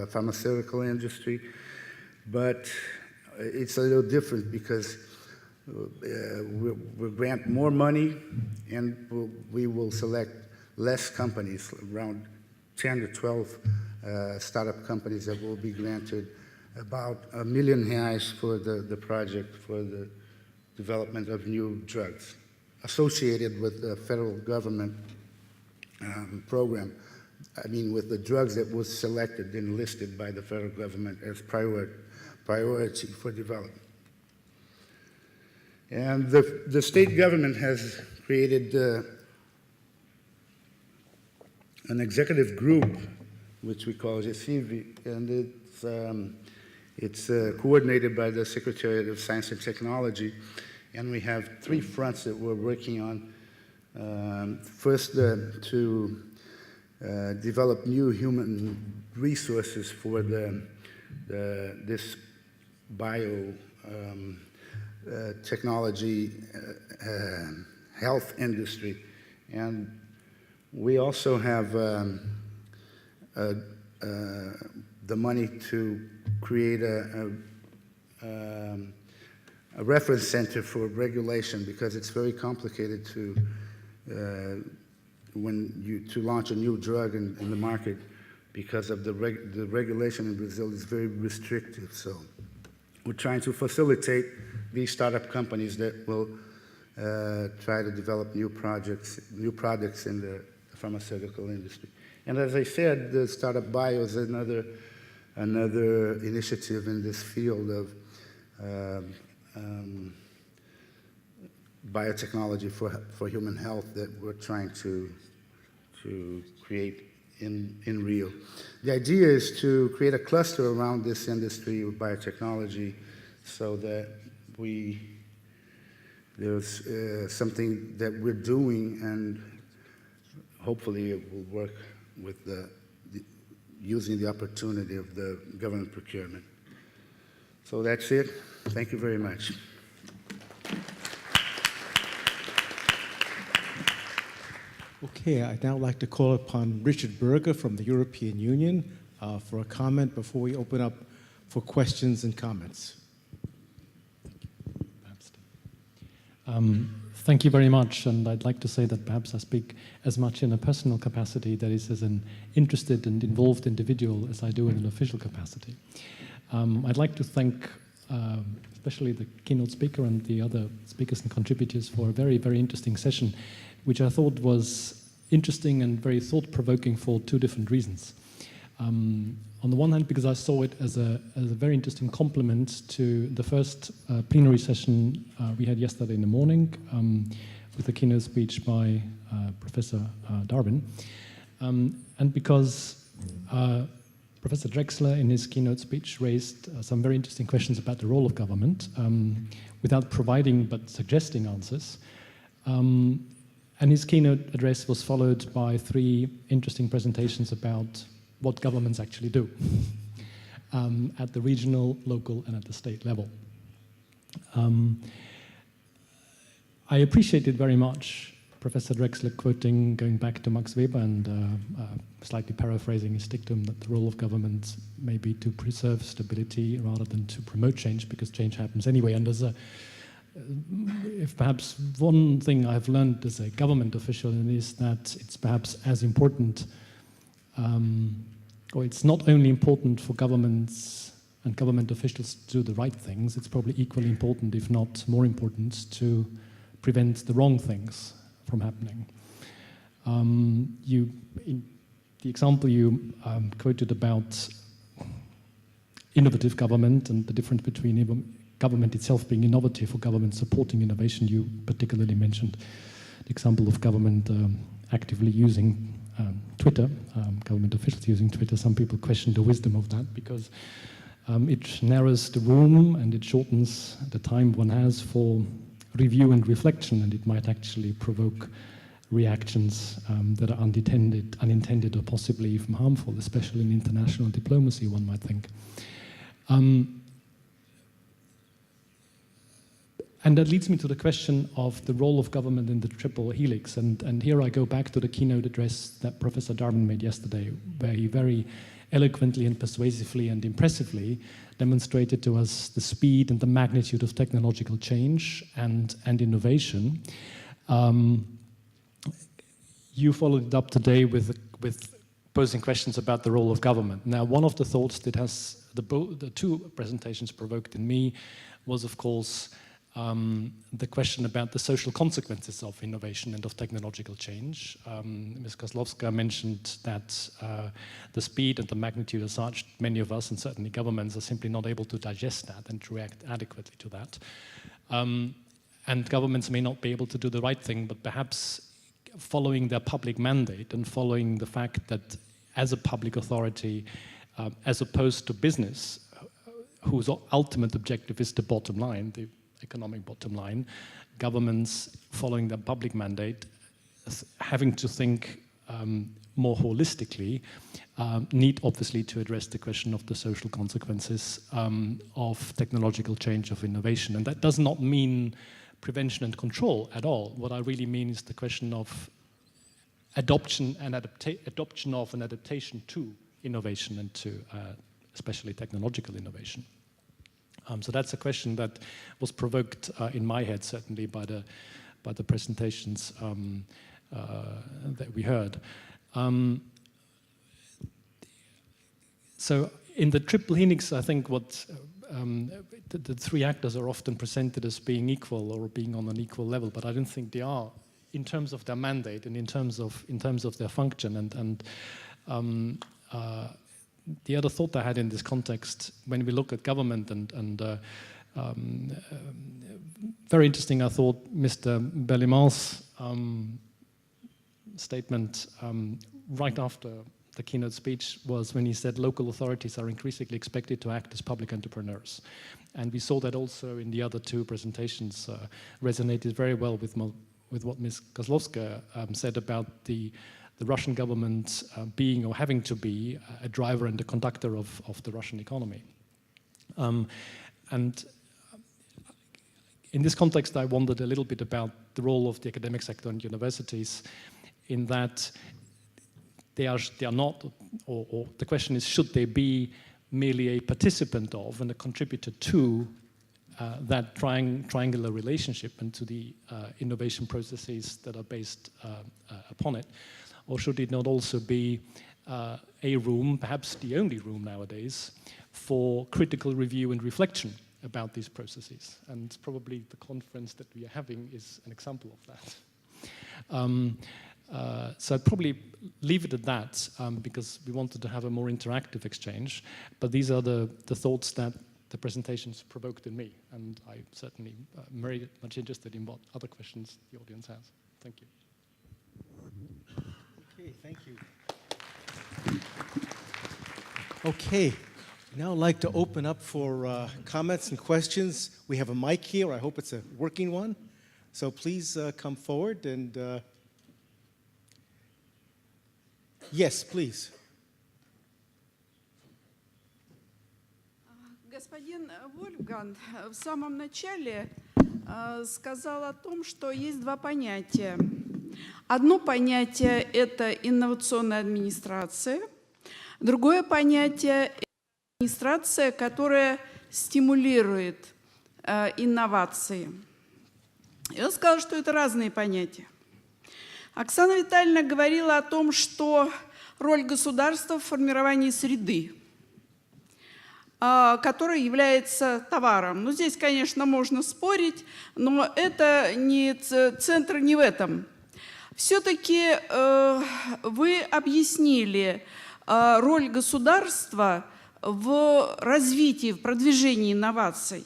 pharmaceutical industry, but it's a little different because we'll grant more money and we will select less companies, around 10 to 12 startup companies that will be granted about R$1 million for the project for the development of new drugs associated with the federal government program. I mean, with the drugs that was selected and listed by the federal government as priority for development. And the state government has created an executive group, which we call GECIV, and it's coordinated by the Secretariat of Science and Technology. And we have 3 fronts that we're working on. First, to develop new human resources for this bio technology health industry. And we also have the money to create a reference center for regulation, because it's very complicated to launch a new drug in the market, because of the regulation in Brazil is very restrictive. So we're trying to facilitate these startup companies that will try to develop new products in the pharmaceutical industry. And as I said, the Startup Bio is another initiative in this field of biotechnology for human health that we're trying to create in Rio. The idea is to create a cluster around this industry of biotechnology so that there's something that we're doing, and hopefully it will work with using the opportunity of the government procurement. So that's it. Thank you very much. Okay, I'd now like to call upon Richard Berger from the European Union for a comment before we open up for questions and comments. Thank you very much, and I'd like to say that perhaps I speak as much in a personal capacity, that is, as an interested and involved individual, as I do in an official capacity. I'd like to thank especially the keynote speaker and the other speakers and contributors for a very, very interesting session, which I thought was interesting and very thought-provoking for two different reasons. On the one hand, because I saw it as a very interesting complement to the first plenary session we had yesterday in the morning with a keynote speech by Professor Darwin, and because Professor Drexler in his keynote speech raised some very interesting questions about the role of government without providing but suggesting answers. And his keynote address was followed by 3 interesting presentations about what governments actually do at the regional, local, and at the state level. I appreciated very much Professor Drexler quoting, going back to Max Weber and slightly paraphrasing his dictum that the role of government may be to preserve stability rather than to promote change, because change happens anyway. And as if perhaps one thing I've learned as a government official is that it's perhaps as important, or it's not only important for governments and government officials to do the right things, it's probably equally important, if not more important, to prevent the wrong things from happening. In the example you quoted about innovative government and the difference between government itself being innovative or government supporting innovation, you particularly mentioned the example of government actively using Twitter, government officials using Twitter. Some people question the wisdom of that because it narrows the room and it shortens the time one has for review and reflection, and it might actually provoke reactions that are unintended or possibly even harmful, especially in international diplomacy, one might think. And that leads me to the question of the role of government in the Triple Helix. And here I go back to the keynote address that Professor Darwin made yesterday, where he very eloquently and persuasively and impressively demonstrated to us the speed and the magnitude of technological change and innovation. You followed it up today with posing questions about the role of government. Now, one of the thoughts that has the 2 presentations provoked in me was, of course, the question about the social consequences of innovation and of technological change. Ms. Kozlowska mentioned that the speed and the magnitude as such, many of us, and certainly governments, are simply not able to digest that and to react adequately to that. And governments may not be able to do the right thing, but perhaps following their public mandate and following the fact that as a public authority, as opposed to business, whose ultimate objective is the bottom line, the economic bottom line, governments following their public mandate, having to think more holistically, need obviously to address the question of the social consequences of technological change, of innovation. And that does not mean prevention and control at all. What I really mean is the question of adoption of and adaptation to innovation and to especially technological innovation. So that's a question that was provoked in my head, certainly by the presentations that we heard. So in the Triple Helix, I think what the 3 actors are often presented as being equal or being on an equal level, but I don't think they are in terms of their mandate and in terms of their function. And the other thought I had in this context, when we look at government and Very interesting, I thought, Mr. Belliman's statement right after the keynote speech was when he said local authorities are increasingly expected to act as public entrepreneurs. And we saw that also in the other two presentations, resonated very well with what Ms. Kozlovska said about the Russian government being or having to be a driver and a conductor of the Russian economy. And in this context, I wondered a little bit about the role of the academic sector and universities in that they are not, or the question is, should they be merely a participant of and a contributor to that triangular relationship and to the innovation processes that are based upon it? Or should it not also be a room, perhaps the only room nowadays, for critical review and reflection about these processes? And probably the conference that we are having is an example of that. So I'd probably leave it at that because we wanted to have a more interactive exchange. But these are the thoughts that the presentations provoked in me. And I'm certainly very much interested in what other questions the audience has. Thank you. Okay, thank you. Okay, now I'd like to open up for comments and questions. We have a mic here. I hope it's a working one. So please come forward and yes, please. Господин Вольфганг в самом начале сказал о том, что есть два понятия. Одно понятие – это инновационная администрация, другое понятие – это администрация, которая стимулирует инновации. И он сказал, что это разные понятия. Оксана Витальевна говорила о том, что роль государства в формировании среды, которая является товаром. Ну, здесь, конечно, можно спорить, но это центр не в этом. Все-таки вы объяснили роль государства в развитии, в продвижении инноваций.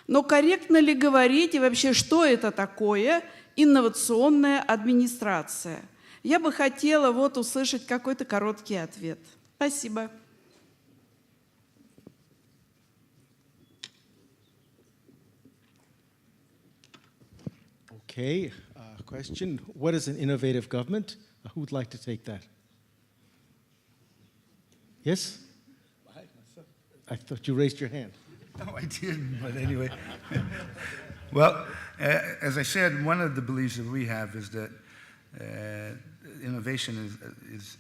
Но корректно ли говорить и вообще, что это такое инновационная администрация? Я бы хотела вот услышать какой-то короткий ответ. Спасибо. Okay, question. What is an innovative government? Who would like to take that? Yes? I thought you raised your hand. No, I didn't, but anyway. Well, as I said, one of the beliefs that we have is that innovation is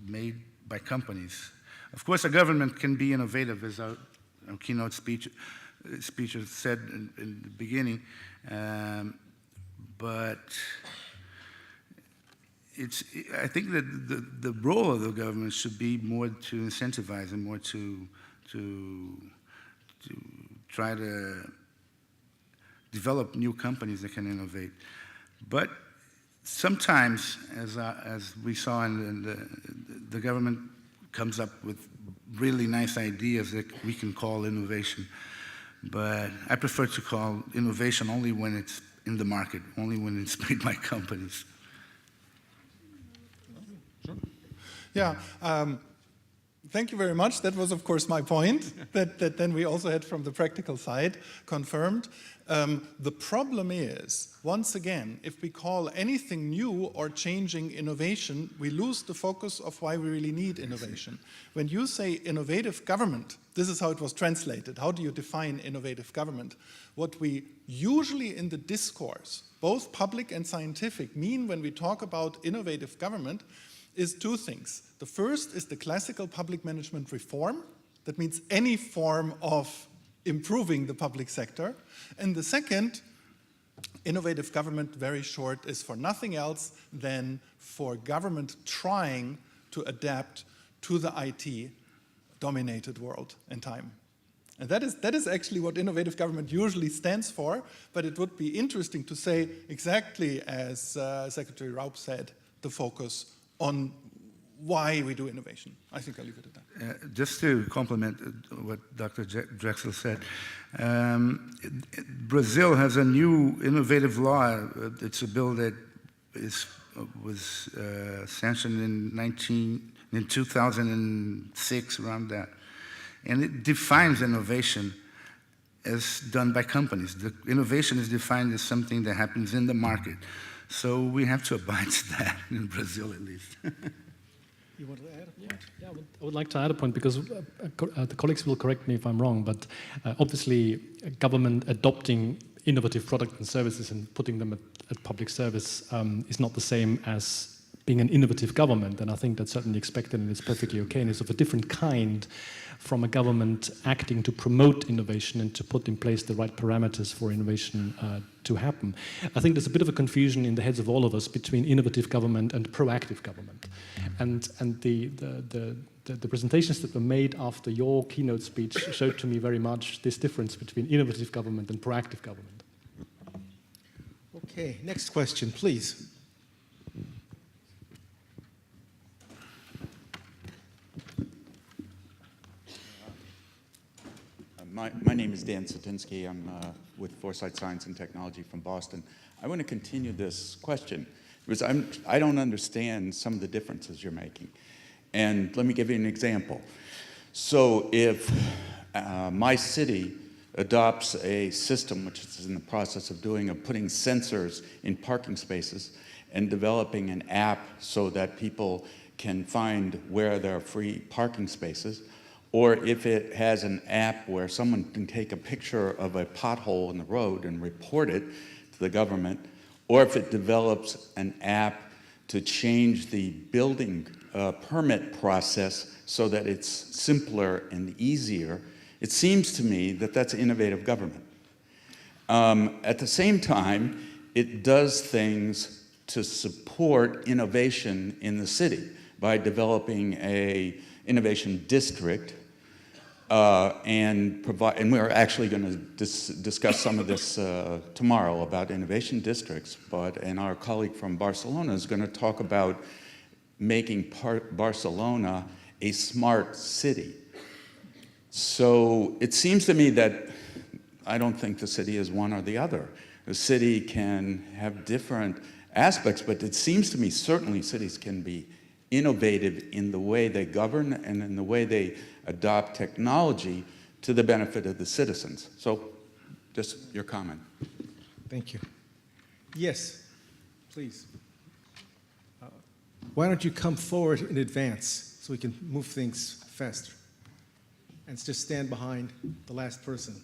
made by companies. Of course, a government can be innovative, as our keynote speaker said in the beginning, but I think that the role of the government should be more to incentivize and more to try to develop new companies that can innovate. But sometimes, as we saw, the government comes up with really nice ideas that we can call innovation. But I prefer to call innovation only when it's in the market, only when it's made by companies. Sure. Yeah. Thank you very much. That was, of course, my point, that then we also had from the practical side confirmed. The problem is, once again, if we call anything new or changing innovation, we lose the focus of why we really need innovation. When you say innovative government, this is how it was translated. How do you define innovative government? What we usually in the discourse, both public and scientific, mean when we talk about innovative government is two things. The first is the classical public management reform. That means any form of improving the public sector. And the second, innovative government, very short, is for nothing else than for government trying to adapt to the IT-dominated world and time. And that is actually what innovative government usually stands for, but it would be interesting to say exactly as Secretary Raup said, the focus on why we do innovation. I think I'll leave it at that. Just to complement what Dr. Drexel said, Brazil has a new innovative law. It's a bill that was sanctioned in 2006, around that. And it defines innovation as done by companies. The innovation is defined as something that happens in the market. So we have to abide to that, in Brazil at least. You want to add a point? Yeah, I would like to add a point because the colleagues will correct me if I'm wrong, but obviously government adopting innovative products and services and putting them at public service is not the same as being an innovative government, and I think that's certainly expected and it's perfectly okay, and it's of a different kind from a government acting to promote innovation and to put in place the right parameters for innovation to happen. I think there's a bit of a confusion in the heads of all of us between innovative government and proactive government. And the presentations that were made after your keynote speech showed to me very much this difference between innovative government and proactive government. Okay, next question, please. My name is Dan Satinsky. I'm with Foresight Science and Technology from Boston. I want to continue this question because I don't understand some of the differences you're making. And let me give you an example. So if my city adopts a system, which is in the process of doing, of putting sensors in parking spaces and developing an app so that people can find where there are free parking spaces, or if it has an app where someone can take a picture of a pothole in the road and report it to the government, or if it develops an app to change the building permit process so that it's simpler and easier, it seems to me that that's innovative government. At the same time, it does things to support innovation in the city by developing an innovation district. And we're actually going to discuss some of this tomorrow about innovation districts, and our colleague from Barcelona is going to talk about making Barcelona a smart city. So it seems to me that I don't think the city is one or the other. The city can have different aspects, but it seems to me certainly cities can be innovative in the way they govern and in the way they adopt technology to the benefit of the citizens. So just your comment. Thank you. Yes, please. Why don't you come forward in advance so we can move things faster? And just stand behind the last person.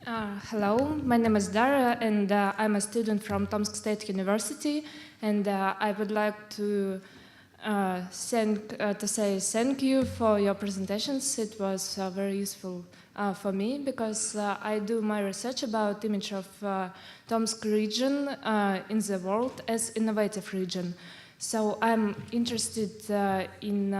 Hello, my name is Dara, and I'm a student from Tomsk State University, and I would like to say thank you for your presentations. It was very useful for me because I do my research about image of Tomsk region in the world as innovative region. So I'm interested in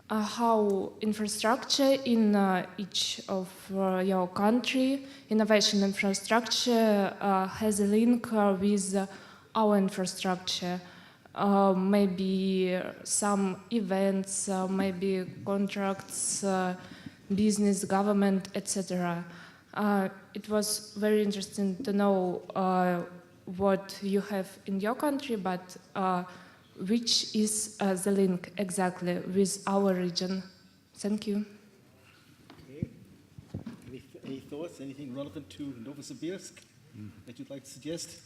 how infrastructure in each of your country, innovation infrastructure has a link with our infrastructure. Maybe some events, maybe contracts, business, government, etc. It was very interesting to know what you have in your country, but which is the link exactly with our region. Thank you. Okay. Any thoughts, anything relevant to Novosibirsk that you'd like to suggest?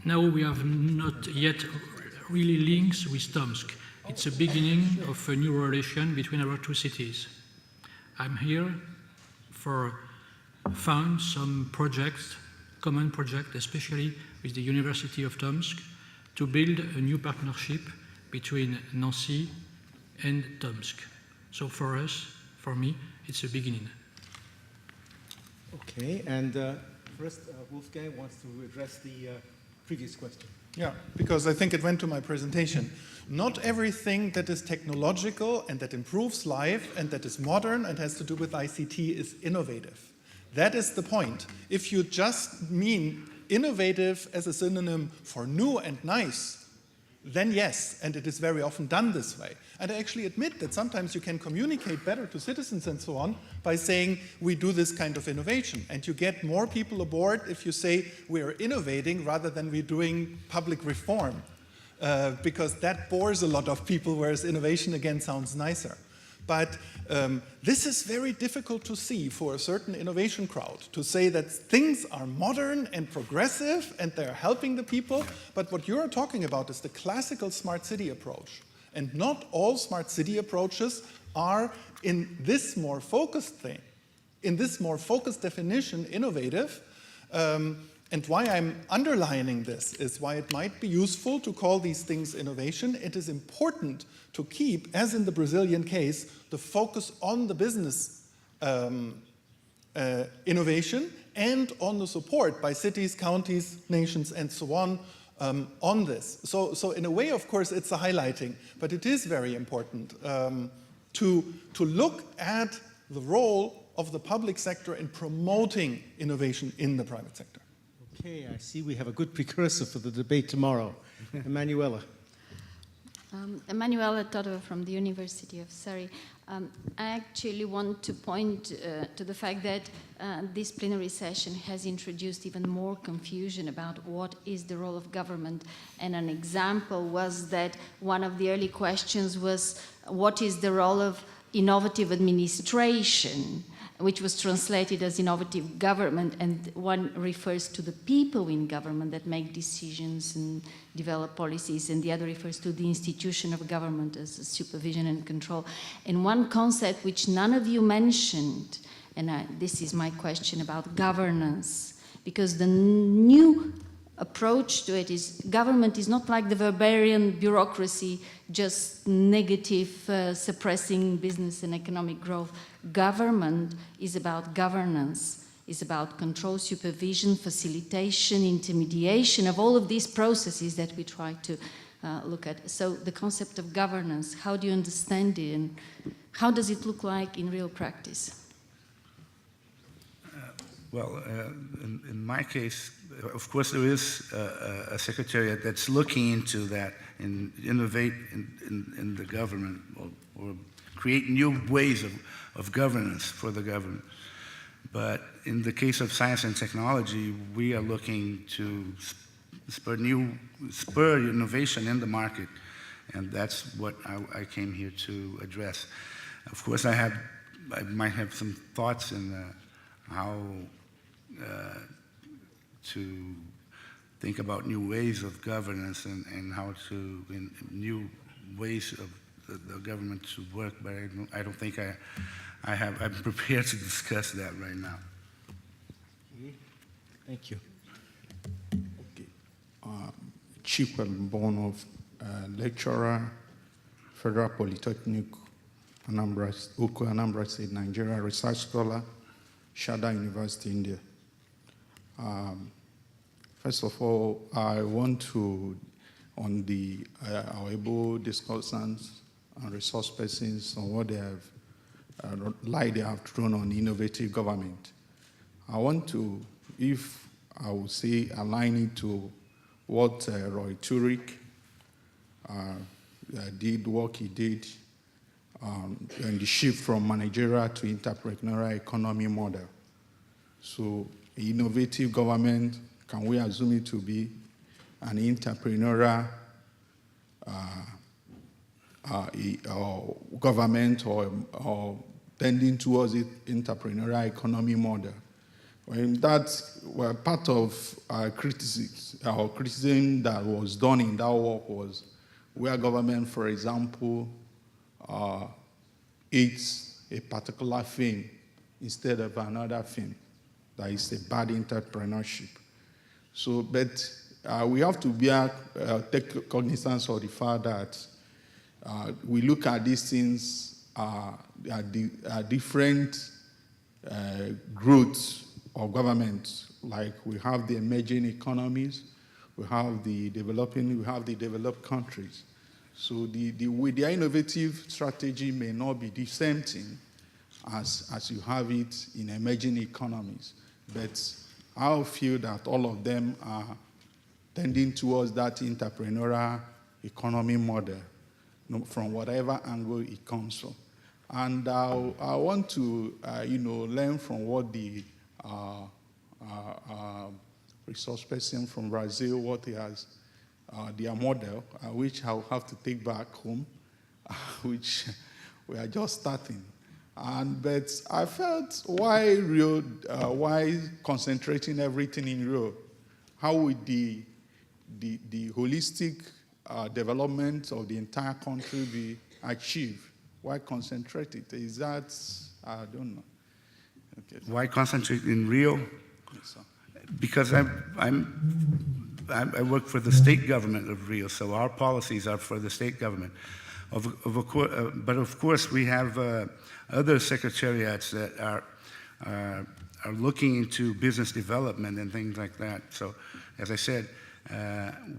Now we have not yet really links with Tomsk. It's a beginning of a new relation between our two cities. I'm here for found some projects, common project, especially with the University of Tomsk, to build a new partnership between Nancy and Tomsk. So for us, for me, it's a beginning. Okay, and first Wolfgang wants to address the previous question. Yeah, because I think it went to my presentation. Not everything that is technological and that improves life and that is modern and has to do with ICT is innovative. That is the point. If you just mean innovative as a synonym for new and nice, then yes, and it is very often done this way. And I actually admit that sometimes you can communicate better to citizens and so on by saying we do this kind of innovation. And you get more people aboard if you say we are innovating rather than we're doing public reform. Because that bores a lot of people, whereas innovation again sounds nicer. But this is very difficult to see for a certain innovation crowd, to say that things are modern and progressive and they're helping the people, but what you're talking about is the classical smart city approach. And not all smart city approaches are in this more focused thing, in this more focused definition, innovative. And why I'm underlining this is why it might be useful to call these things innovation. It is important to keep, as in the Brazilian case, the focus on the business innovation and on the support by cities, counties, nations, and so on this. So in a way, of course, it's a highlighting, but it is very important to look at the role of the public sector in promoting innovation in the private sector. Okay, I see we have a good precursor for the debate tomorrow. Emanuela. Emanuela Todova from the University of Surrey. I actually want to point to the fact that this plenary session has introduced even more confusion about what is the role of government. And an example was that one of the early questions was, what is the role of innovative administration, which was translated as innovative government, and one refers to the people in government that make decisions and develop policies, and the other refers to the institution of government as supervision and control. And one concept which none of you mentioned, and this is my question about governance, because the new approach to it is government is not like the barbarian bureaucracy, just negative, suppressing business and economic growth. Government is about governance, is about control, supervision, facilitation, intermediation of all of these processes that we try to look at. So the concept of governance, how do you understand it, and how does it look like in real practice? Well, in my case, of course, there is a secretariat that's looking into that and innovate in the government or create new ways of governance for the government. But in the case of science and technology, we are looking to spur innovation in the market, and that's what I came here to address. Of course, I might have some thoughts in how to think about new ways of governance and how to, new ways of the government to work, but I don't think I'm prepared to discuss that right now. Thank you. Okay. Chief Bonov, lecturer, Federal Polytechnic, Anambra State, Nigeria, research scholar, Shada University, India. First of all, I want to, on the our able discussants and resource persons on what they have, light they have thrown on innovative government. I want to, if I would say, align it to what Roy Turek did, work he did, and the shift from managerial to entrepreneurial economy model. So innovative government, can we assume it to be an entrepreneurial government or tending towards it entrepreneurial economy model? When that's part of criticism that was done in that work was where government, for example, eats a particular thing instead of another thing. That is a bad entrepreneurship. So, but we have to take cognizance of the fact that we look at these things different growths of government. Like we have the emerging economies, we have the developing, we have the developed countries. So the innovative strategy may not be the same thing as you have it in emerging economies. But I feel that all of them are tending towards that entrepreneurial economy model, from whatever angle it comes from. And I want to, learn from what the resource person from Brazil, what he has, their model, which I'll have to take back home, which we are just starting. But I felt, why Rio? Why concentrating everything in Rio? How would the holistic development of the entire country be achieved? Why concentrate it? Is that, I don't know. Okay. Why concentrate in Rio? Yes, sir. Because I work for the state government of Rio, so our policies are for the state government. But of course, we have other secretariats that are looking into business development and things like that. So, as I said,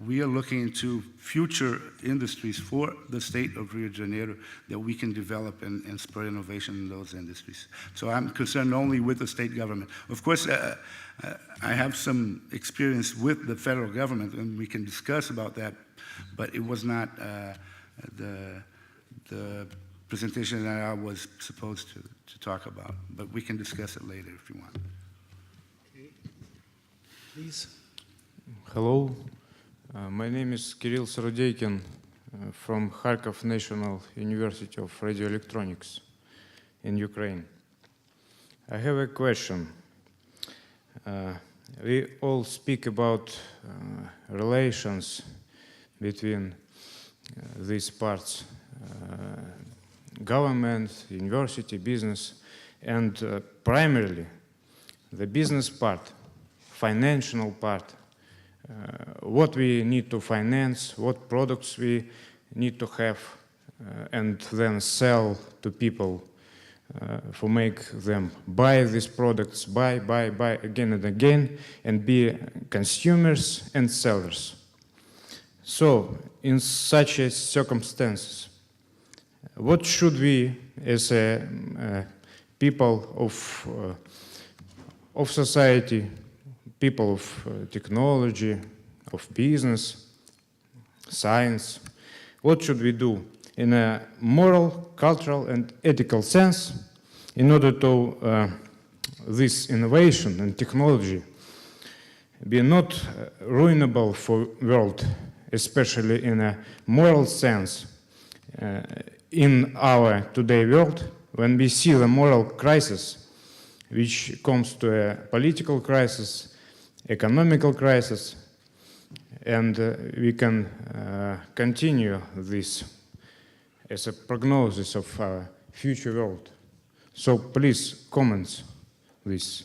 we are looking into future industries for the state of Rio de Janeiro that we can develop and spur innovation in those industries. So I'm concerned only with the state government. Of course, I have some experience with the federal government, and we can discuss about that, but it was not the presentation that I was supposed to talk about. But we can discuss it later if you want. Okay. Please. Hello, my name is Kirill Sorodeykin from Kharkov National University of Radio Electronics in Ukraine. I have a question. We all speak about relations between these parts, government, university, business, and primarily the business part, financial part, what we need to finance, what products we need to have, and then sell to people for make them buy these products, buy again and again, and be consumers and sellers. So, in such a circumstances, what should we, as a people of society, people of technology, of business, science, what should we do in a moral, cultural, and ethical sense in order to this innovation and technology be not ruinable for world, especially in a moral sense, in our today world, when we see the moral crisis, which comes to a political crisis, economical crisis, and we can continue this as a prognosis of our future world. So please comment this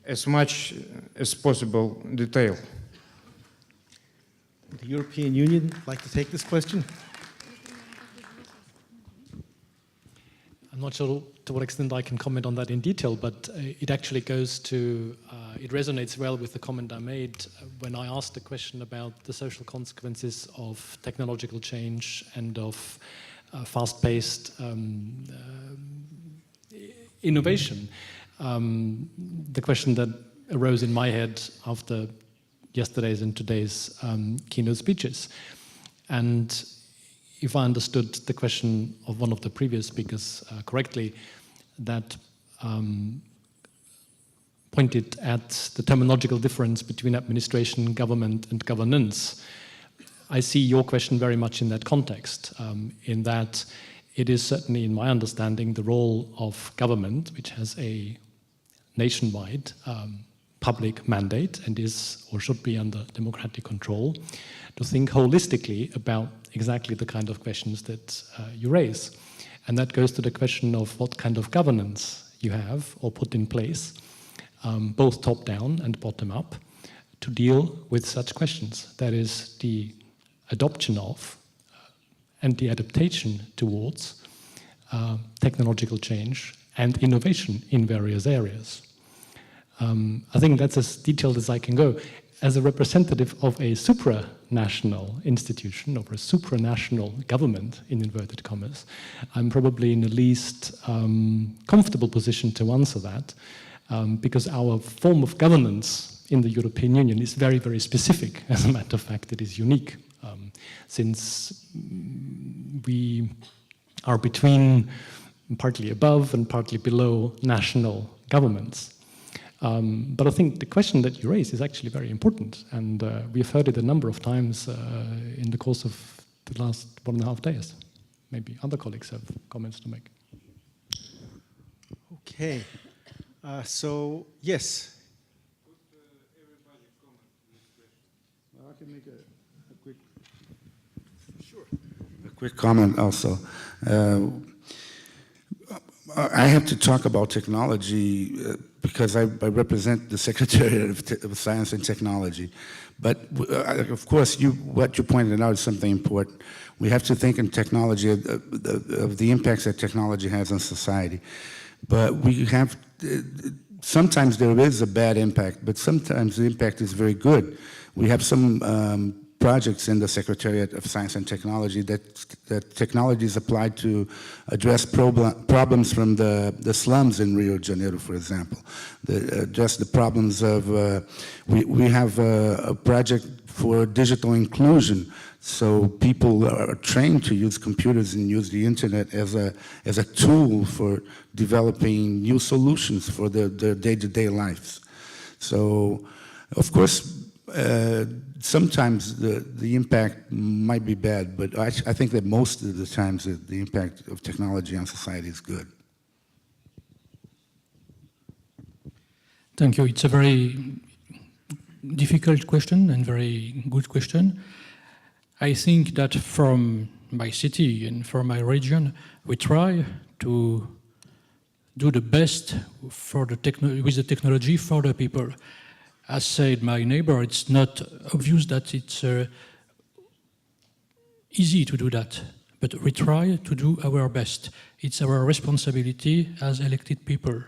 as much as possible detail. Would the European Union like to take this question? I'm not sure to what extent I can comment on that in detail, but it actually goes to, it resonates well with the comment I made when I asked the question about the social consequences of technological change and of fast-paced innovation. The question that arose in my head after yesterday's and today's keynote speeches. And if I understood the question of one of the previous speakers correctly, that pointed at the terminological difference between administration, government, and governance. I see your question very much in that context, in that it is certainly, in my understanding, the role of government, which has a nationwide public mandate and is or should be under democratic control, to think holistically about exactly the kind of questions that you raise. And that goes to the question of what kind of governance you have or put in place, both top-down and bottom-up, to deal with such questions. That is the adoption of and the adaptation towards technological change and innovation in various areas. I think that's as detailed as I can go. As a representative of a supranational institution, or a supranational government, in inverted commas, I'm probably in the least comfortable position to answer that, because our form of governance in the European Union is very, very specific. As a matter of fact, it is unique since we are between partly above and partly below national governments. But I think the question that you raise is actually very important, and we've heard it a number of times in the course of the last 1.5 days. Maybe other colleagues have comments to make. Okay. So, yes. I can make a quick comment also. I have to talk about technology because I represent the Secretary of Science and Technology. But of course, what you pointed out is something important. We have to think in technology of the impacts that technology has on society. But we have, sometimes there is a bad impact, but sometimes the impact is very good. We have some projects in the Secretariat of Science and Technology that technology is applied to address problems from the slums in Rio de Janeiro, for example. Address the problems of, we have a project for digital inclusion, so people are trained to use computers and use the internet as a tool for developing new solutions for their day-to-day lives. So, of course, sometimes the impact might be bad, but I think that most of the times the impact of technology on society is good. Thank you. It's a very difficult question and very good question. I think that from my city and from my region, we try to do the best for with the technology for the people. As said my neighbor, it's not obvious that it's easy to do that, but we try to do our best. It's our responsibility as elected people.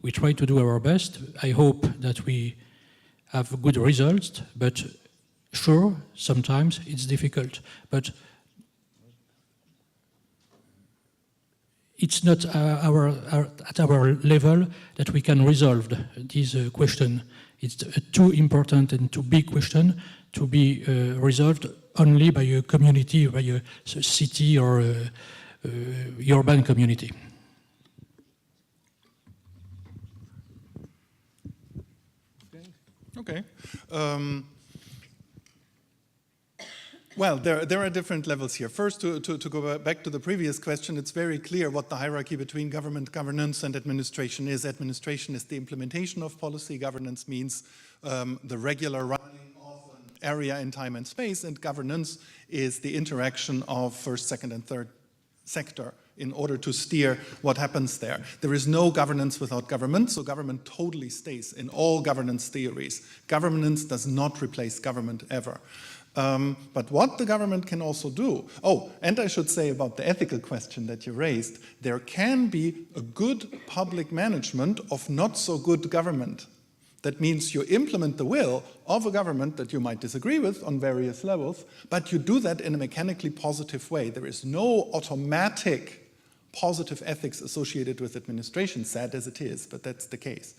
We try to do our best. I hope that we have good results, but sure, sometimes it's difficult. But it's not at our level that we can resolve this question. It's a too important and too big question to be resolved only by a community, by a city or urban community. Okay. Well, there are different levels here. First, to go back to the previous question, it's very clear what the hierarchy between government governance and administration is. Administration is the implementation of policy. Governance means the regular running of an area in time and space, and governance is the interaction of first, second, and third sector in order to steer what happens there. There is no governance without government, so government totally stays in all governance theories. Governance does not replace government ever. But what the government can also do, and I should say about the ethical question that you raised, there can be a good public management of not so good government. That means you implement the will of a government that you might disagree with on various levels, but you do that in a mechanically positive way. There is no automatic positive ethics associated with administration, sad as it is, but that's the case.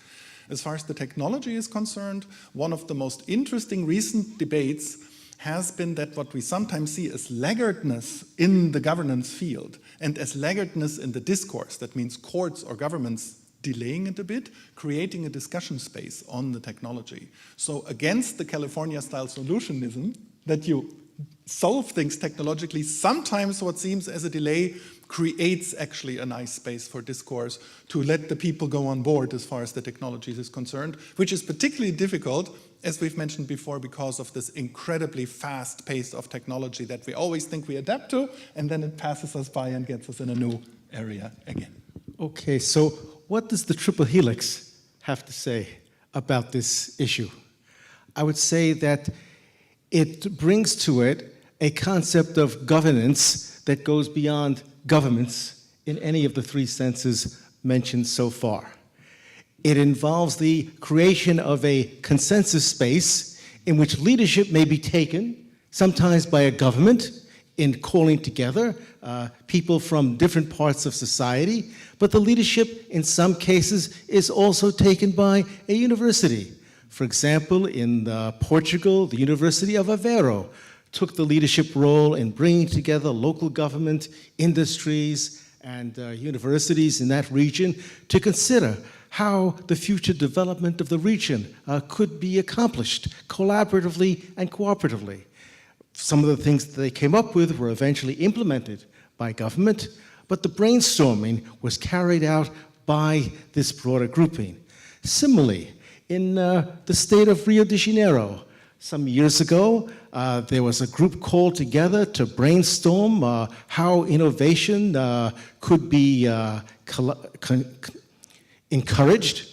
As far as the technology is concerned, one of the most interesting recent debates has been that what we sometimes see as laggardness in the governance field and as laggardness in the discourse, that means courts or governments delaying it a bit, creating a discussion space on the technology. So against the California-style solutionism, that you solve things technologically, sometimes what seems as a delay creates actually a nice space for discourse to let the people go on board as far as the technology is concerned, which is particularly difficult, as we've mentioned before, because of this incredibly fast pace of technology that we always think we adapt to, and then it passes us by and gets us in a new area again. Okay, so what does the Triple Helix have to say about this issue? I would say that it brings to it a concept of governance that goes beyond governments in any of the three senses mentioned so far. It involves the creation of a consensus space in which leadership may be taken, sometimes by a government, in calling together people from different parts of society, but the leadership in some cases is also taken by a university. For example, in Portugal, the University of Aveiro took the leadership role in bringing together local government, industries, and universities in that region to consider how the future development of the region could be accomplished collaboratively and cooperatively. Some of the things that they came up with were eventually implemented by government, but the brainstorming was carried out by this broader grouping. Similarly, in the state of Rio de Janeiro, some years ago, there was a group called together to brainstorm how innovation could be encouraged.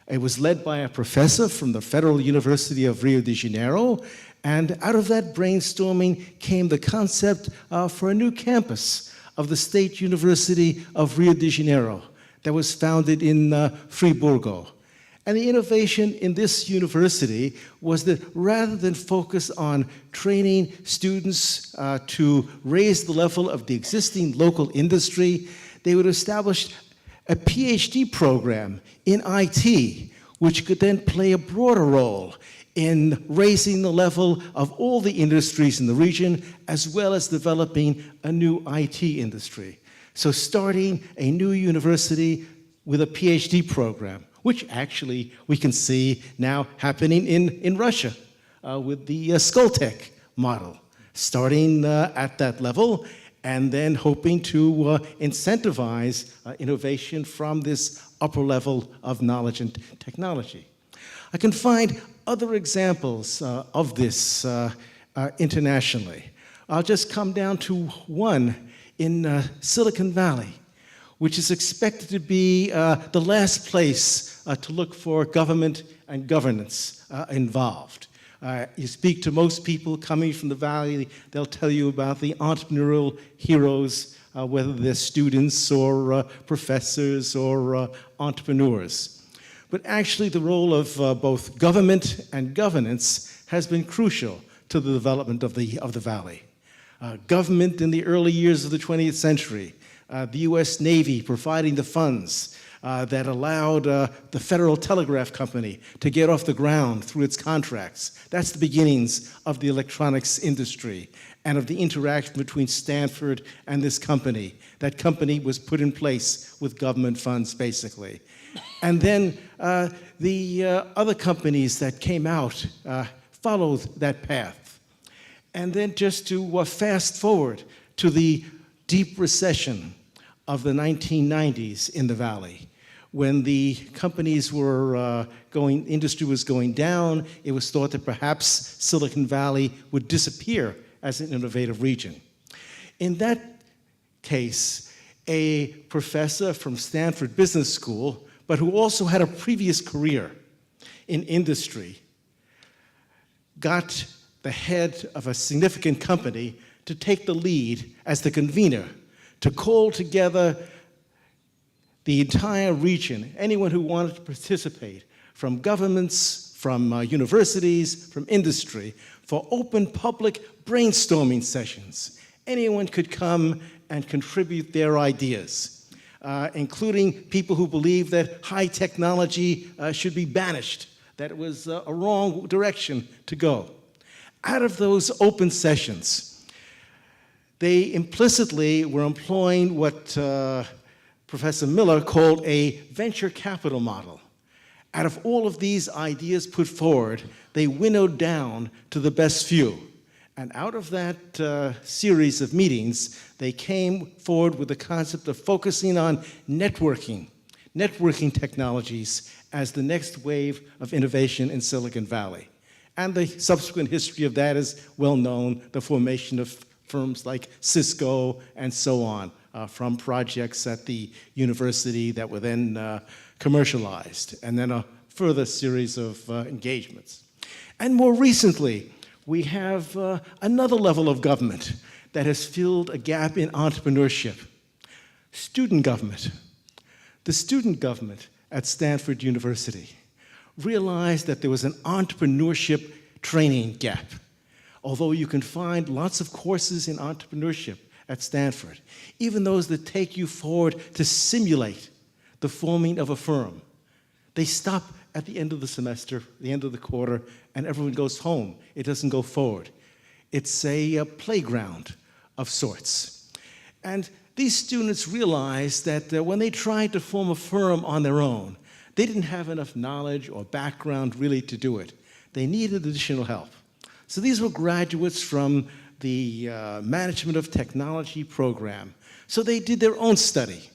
It was led by a professor from the Federal University of Rio de Janeiro, and out of that brainstorming came the concept for a new campus of the State University of Rio de Janeiro that was founded in Friburgo. And the innovation in this university was that rather than focus on training students to raise the level of the existing local industry, they would establish a PhD program in IT, which could then play a broader role in raising the level of all the industries in the region, as well as developing a new IT industry. So starting a new university with a PhD program, which actually we can see now happening in Russia with the Skoltech model, starting at that level and then hoping to incentivize innovation from this upper level of knowledge and technology. I can find other examples of this internationally. I'll just come down to one in Silicon Valley, which is expected to be the last place to look for government and governance involved. You speak to most people coming from the Valley, they'll tell you about the entrepreneurial heroes, whether they're students or professors or entrepreneurs. But actually the role of both government and governance has been crucial to the development of the Valley. Government in the early years of the 20th century, the US Navy providing the funds that allowed the Federal Telegraph Company to get off the ground through its contracts. That's the beginnings of the electronics industry and of the interaction between Stanford and this company. That company was put in place with government funds, basically. And then the other companies that came out followed that path. And then just to fast forward to the deep recession of the 1990s in the Valley, when the companies were industry was going down, it was thought that perhaps Silicon Valley would disappear as an innovative region. In that case, a professor from Stanford Business School, but who also had a previous career in industry, got the head of a significant company to take the lead as the convener, to call together the entire region, anyone who wanted to participate, from governments, from universities, from industry, for open public brainstorming sessions. Anyone could come and contribute their ideas, including people who believe that high technology should be banished, that it was a wrong direction to go. Out of those open sessions, they implicitly were employing what Professor Miller called a venture capital model. Out of all of these ideas put forward, they winnowed down to the best few. And out of that series of meetings, they came forward with the concept of focusing on networking technologies as the next wave of innovation in Silicon Valley. And the subsequent history of that is well known, the formation of firms like Cisco and so on, from projects at the university that were then commercialized, and then a further series of engagements. And more recently, we have another level of government that has filled a gap in entrepreneurship. Student government. The student government at Stanford University realized that there was an entrepreneurship training gap. Although you can find lots of courses in entrepreneurship at Stanford, even those that take you forward to simulate the forming of a firm, they stop at the end of the semester, the end of the quarter, and everyone goes home. It doesn't go forward. It's a playground of sorts. And these students realized that when they tried to form a firm on their own, they didn't have enough knowledge or background really to do it. They needed additional help. So these were graduates from the Management of Technology program. So they did their own study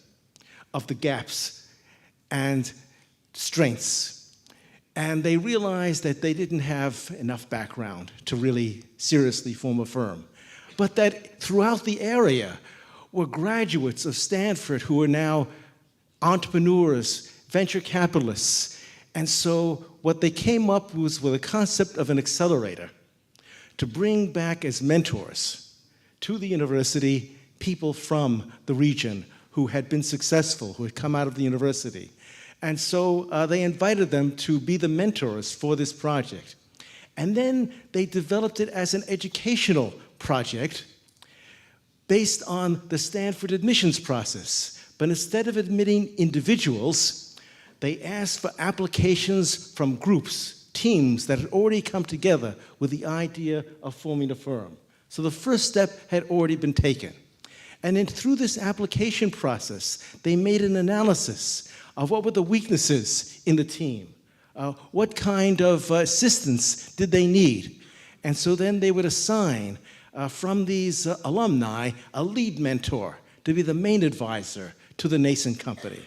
of the gaps and strengths. And they realized that they didn't have enough background to really seriously form a firm, but that throughout the area were graduates of Stanford who are now entrepreneurs, venture capitalists. And so what they came up with a concept of an accelerator to bring back as mentors to the university people from the region who had been successful, who had come out of the university. And so they invited them to be the mentors for this project. And then they developed it as an educational project based on the Stanford admissions process. But instead of admitting individuals, they asked for applications from groups, teams that had already come together with the idea of forming a firm. So the first step had already been taken. And then through this application process, they made an analysis of what were the weaknesses in the team, what kind of assistance did they need. And so then they would assign from these alumni a lead mentor to be the main advisor to the nascent company.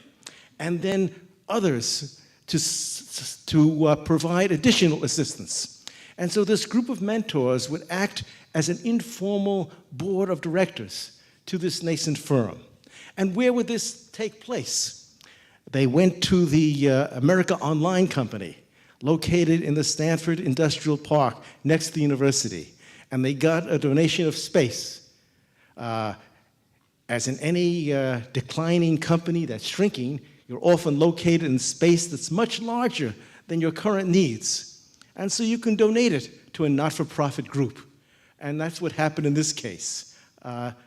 And then others to provide additional assistance. And so this group of mentors would act as an informal board of directors to this nascent firm. And where would this take place? They went to the America Online Company, located in the Stanford Industrial Park next to the university. And they got a donation of space. As in any declining company that's shrinking, you're often located in space that's much larger than your current needs. And so you can donate it to a not-for-profit group. And that's what happened in this case.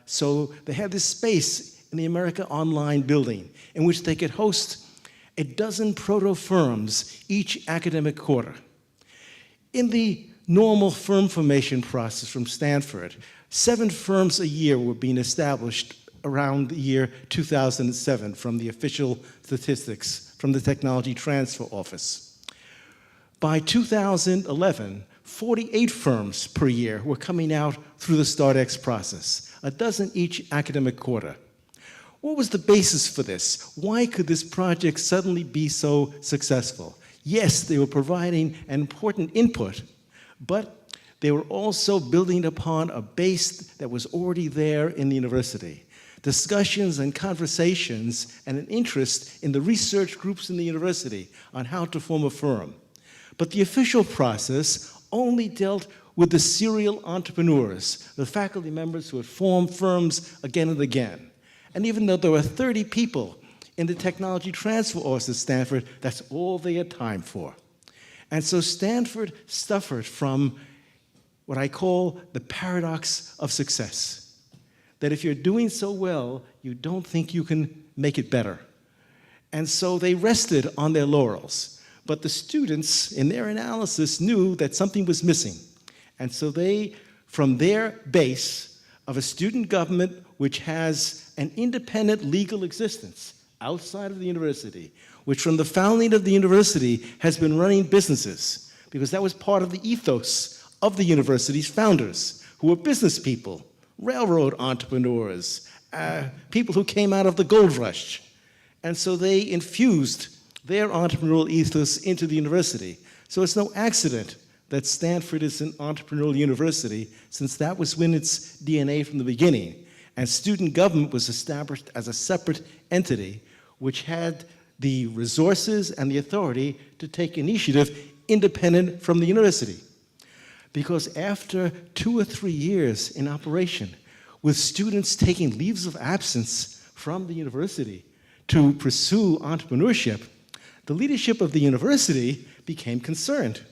So they had this space in the America Online building in which they could host a dozen proto-firms each academic quarter. In the normal firm formation process from Stanford, 7 firms a year were being established around the year 2007 from the official statistics from the Technology Transfer Office. By 2011, 48 firms per year were coming out through the StartX process, a dozen each academic quarter. What was the basis for this? Why could this project suddenly be so successful? Yes, they were providing an important input, but they were also building upon a base that was already there in the university. Discussions and conversations and an interest in the research groups in the university on how to form a firm. But the official process only dealt with the serial entrepreneurs, the faculty members who had formed firms again and again. And even though there were 30 people in the Technology Transfer Office at Stanford, that's all they had time for. And so Stanford suffered from what I call the paradox of success. That if you're doing so well, you don't think you can make it better. And so they rested on their laurels. But the students, in their analysis, knew that something was missing. And so they, from their base of a student government which has an independent legal existence outside of the university, which from the founding of the university has been running businesses, because that was part of the ethos of the university's founders, who were business people, railroad entrepreneurs, people who came out of the gold rush. And so they infused their entrepreneurial ethos into the university. So it's no accident that Stanford is an entrepreneurial university, since that was in its DNA from the beginning. And student government was established as a separate entity which had the resources and the authority to take initiative independent from the university. Because after 2 or 3 years in operation, with students taking leaves of absence from the university to pursue entrepreneurship, the leadership of the university became concerned.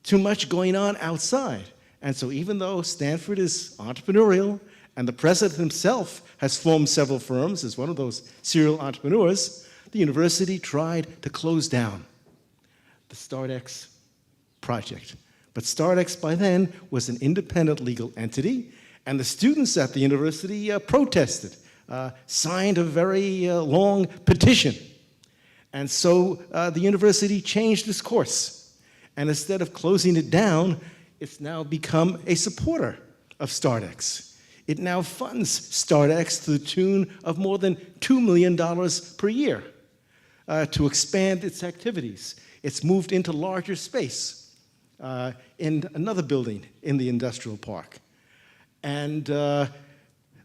Too much going on outside. And so even though Stanford is entrepreneurial, and the president himself has formed several firms as one of those serial entrepreneurs, the university tried to close down the StartX project. But StartX by then was an independent legal entity, and the students at the university protested, signed a very long petition. And so the university changed its course. And instead of closing it down, it's now become a supporter of StartX. It now funds StartX to the tune of more than $2 million per year to expand its activities. It's moved into larger space in another building in the industrial park. And the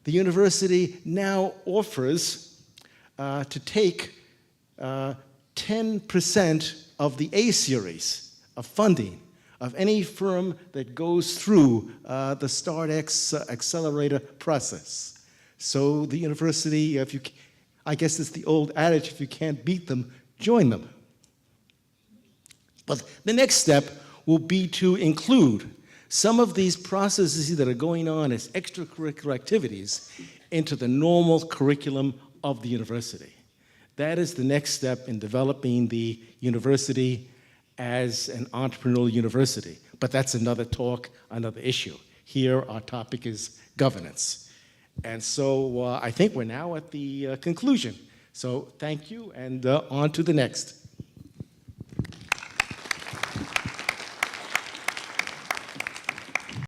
university now offers to take 10% of the A series of funding of any firm that goes through the StartX accelerator process. So the university, I guess it's the old adage, if you can't beat them, join them. But the next step will be to include some of these processes that are going on as extracurricular activities into the normal curriculum of the university. That is the next step in developing the university as an entrepreneurial university. But that's another talk, another issue. Here, our topic is governance. And so I think we're now at the conclusion. So thank you, and on to the next.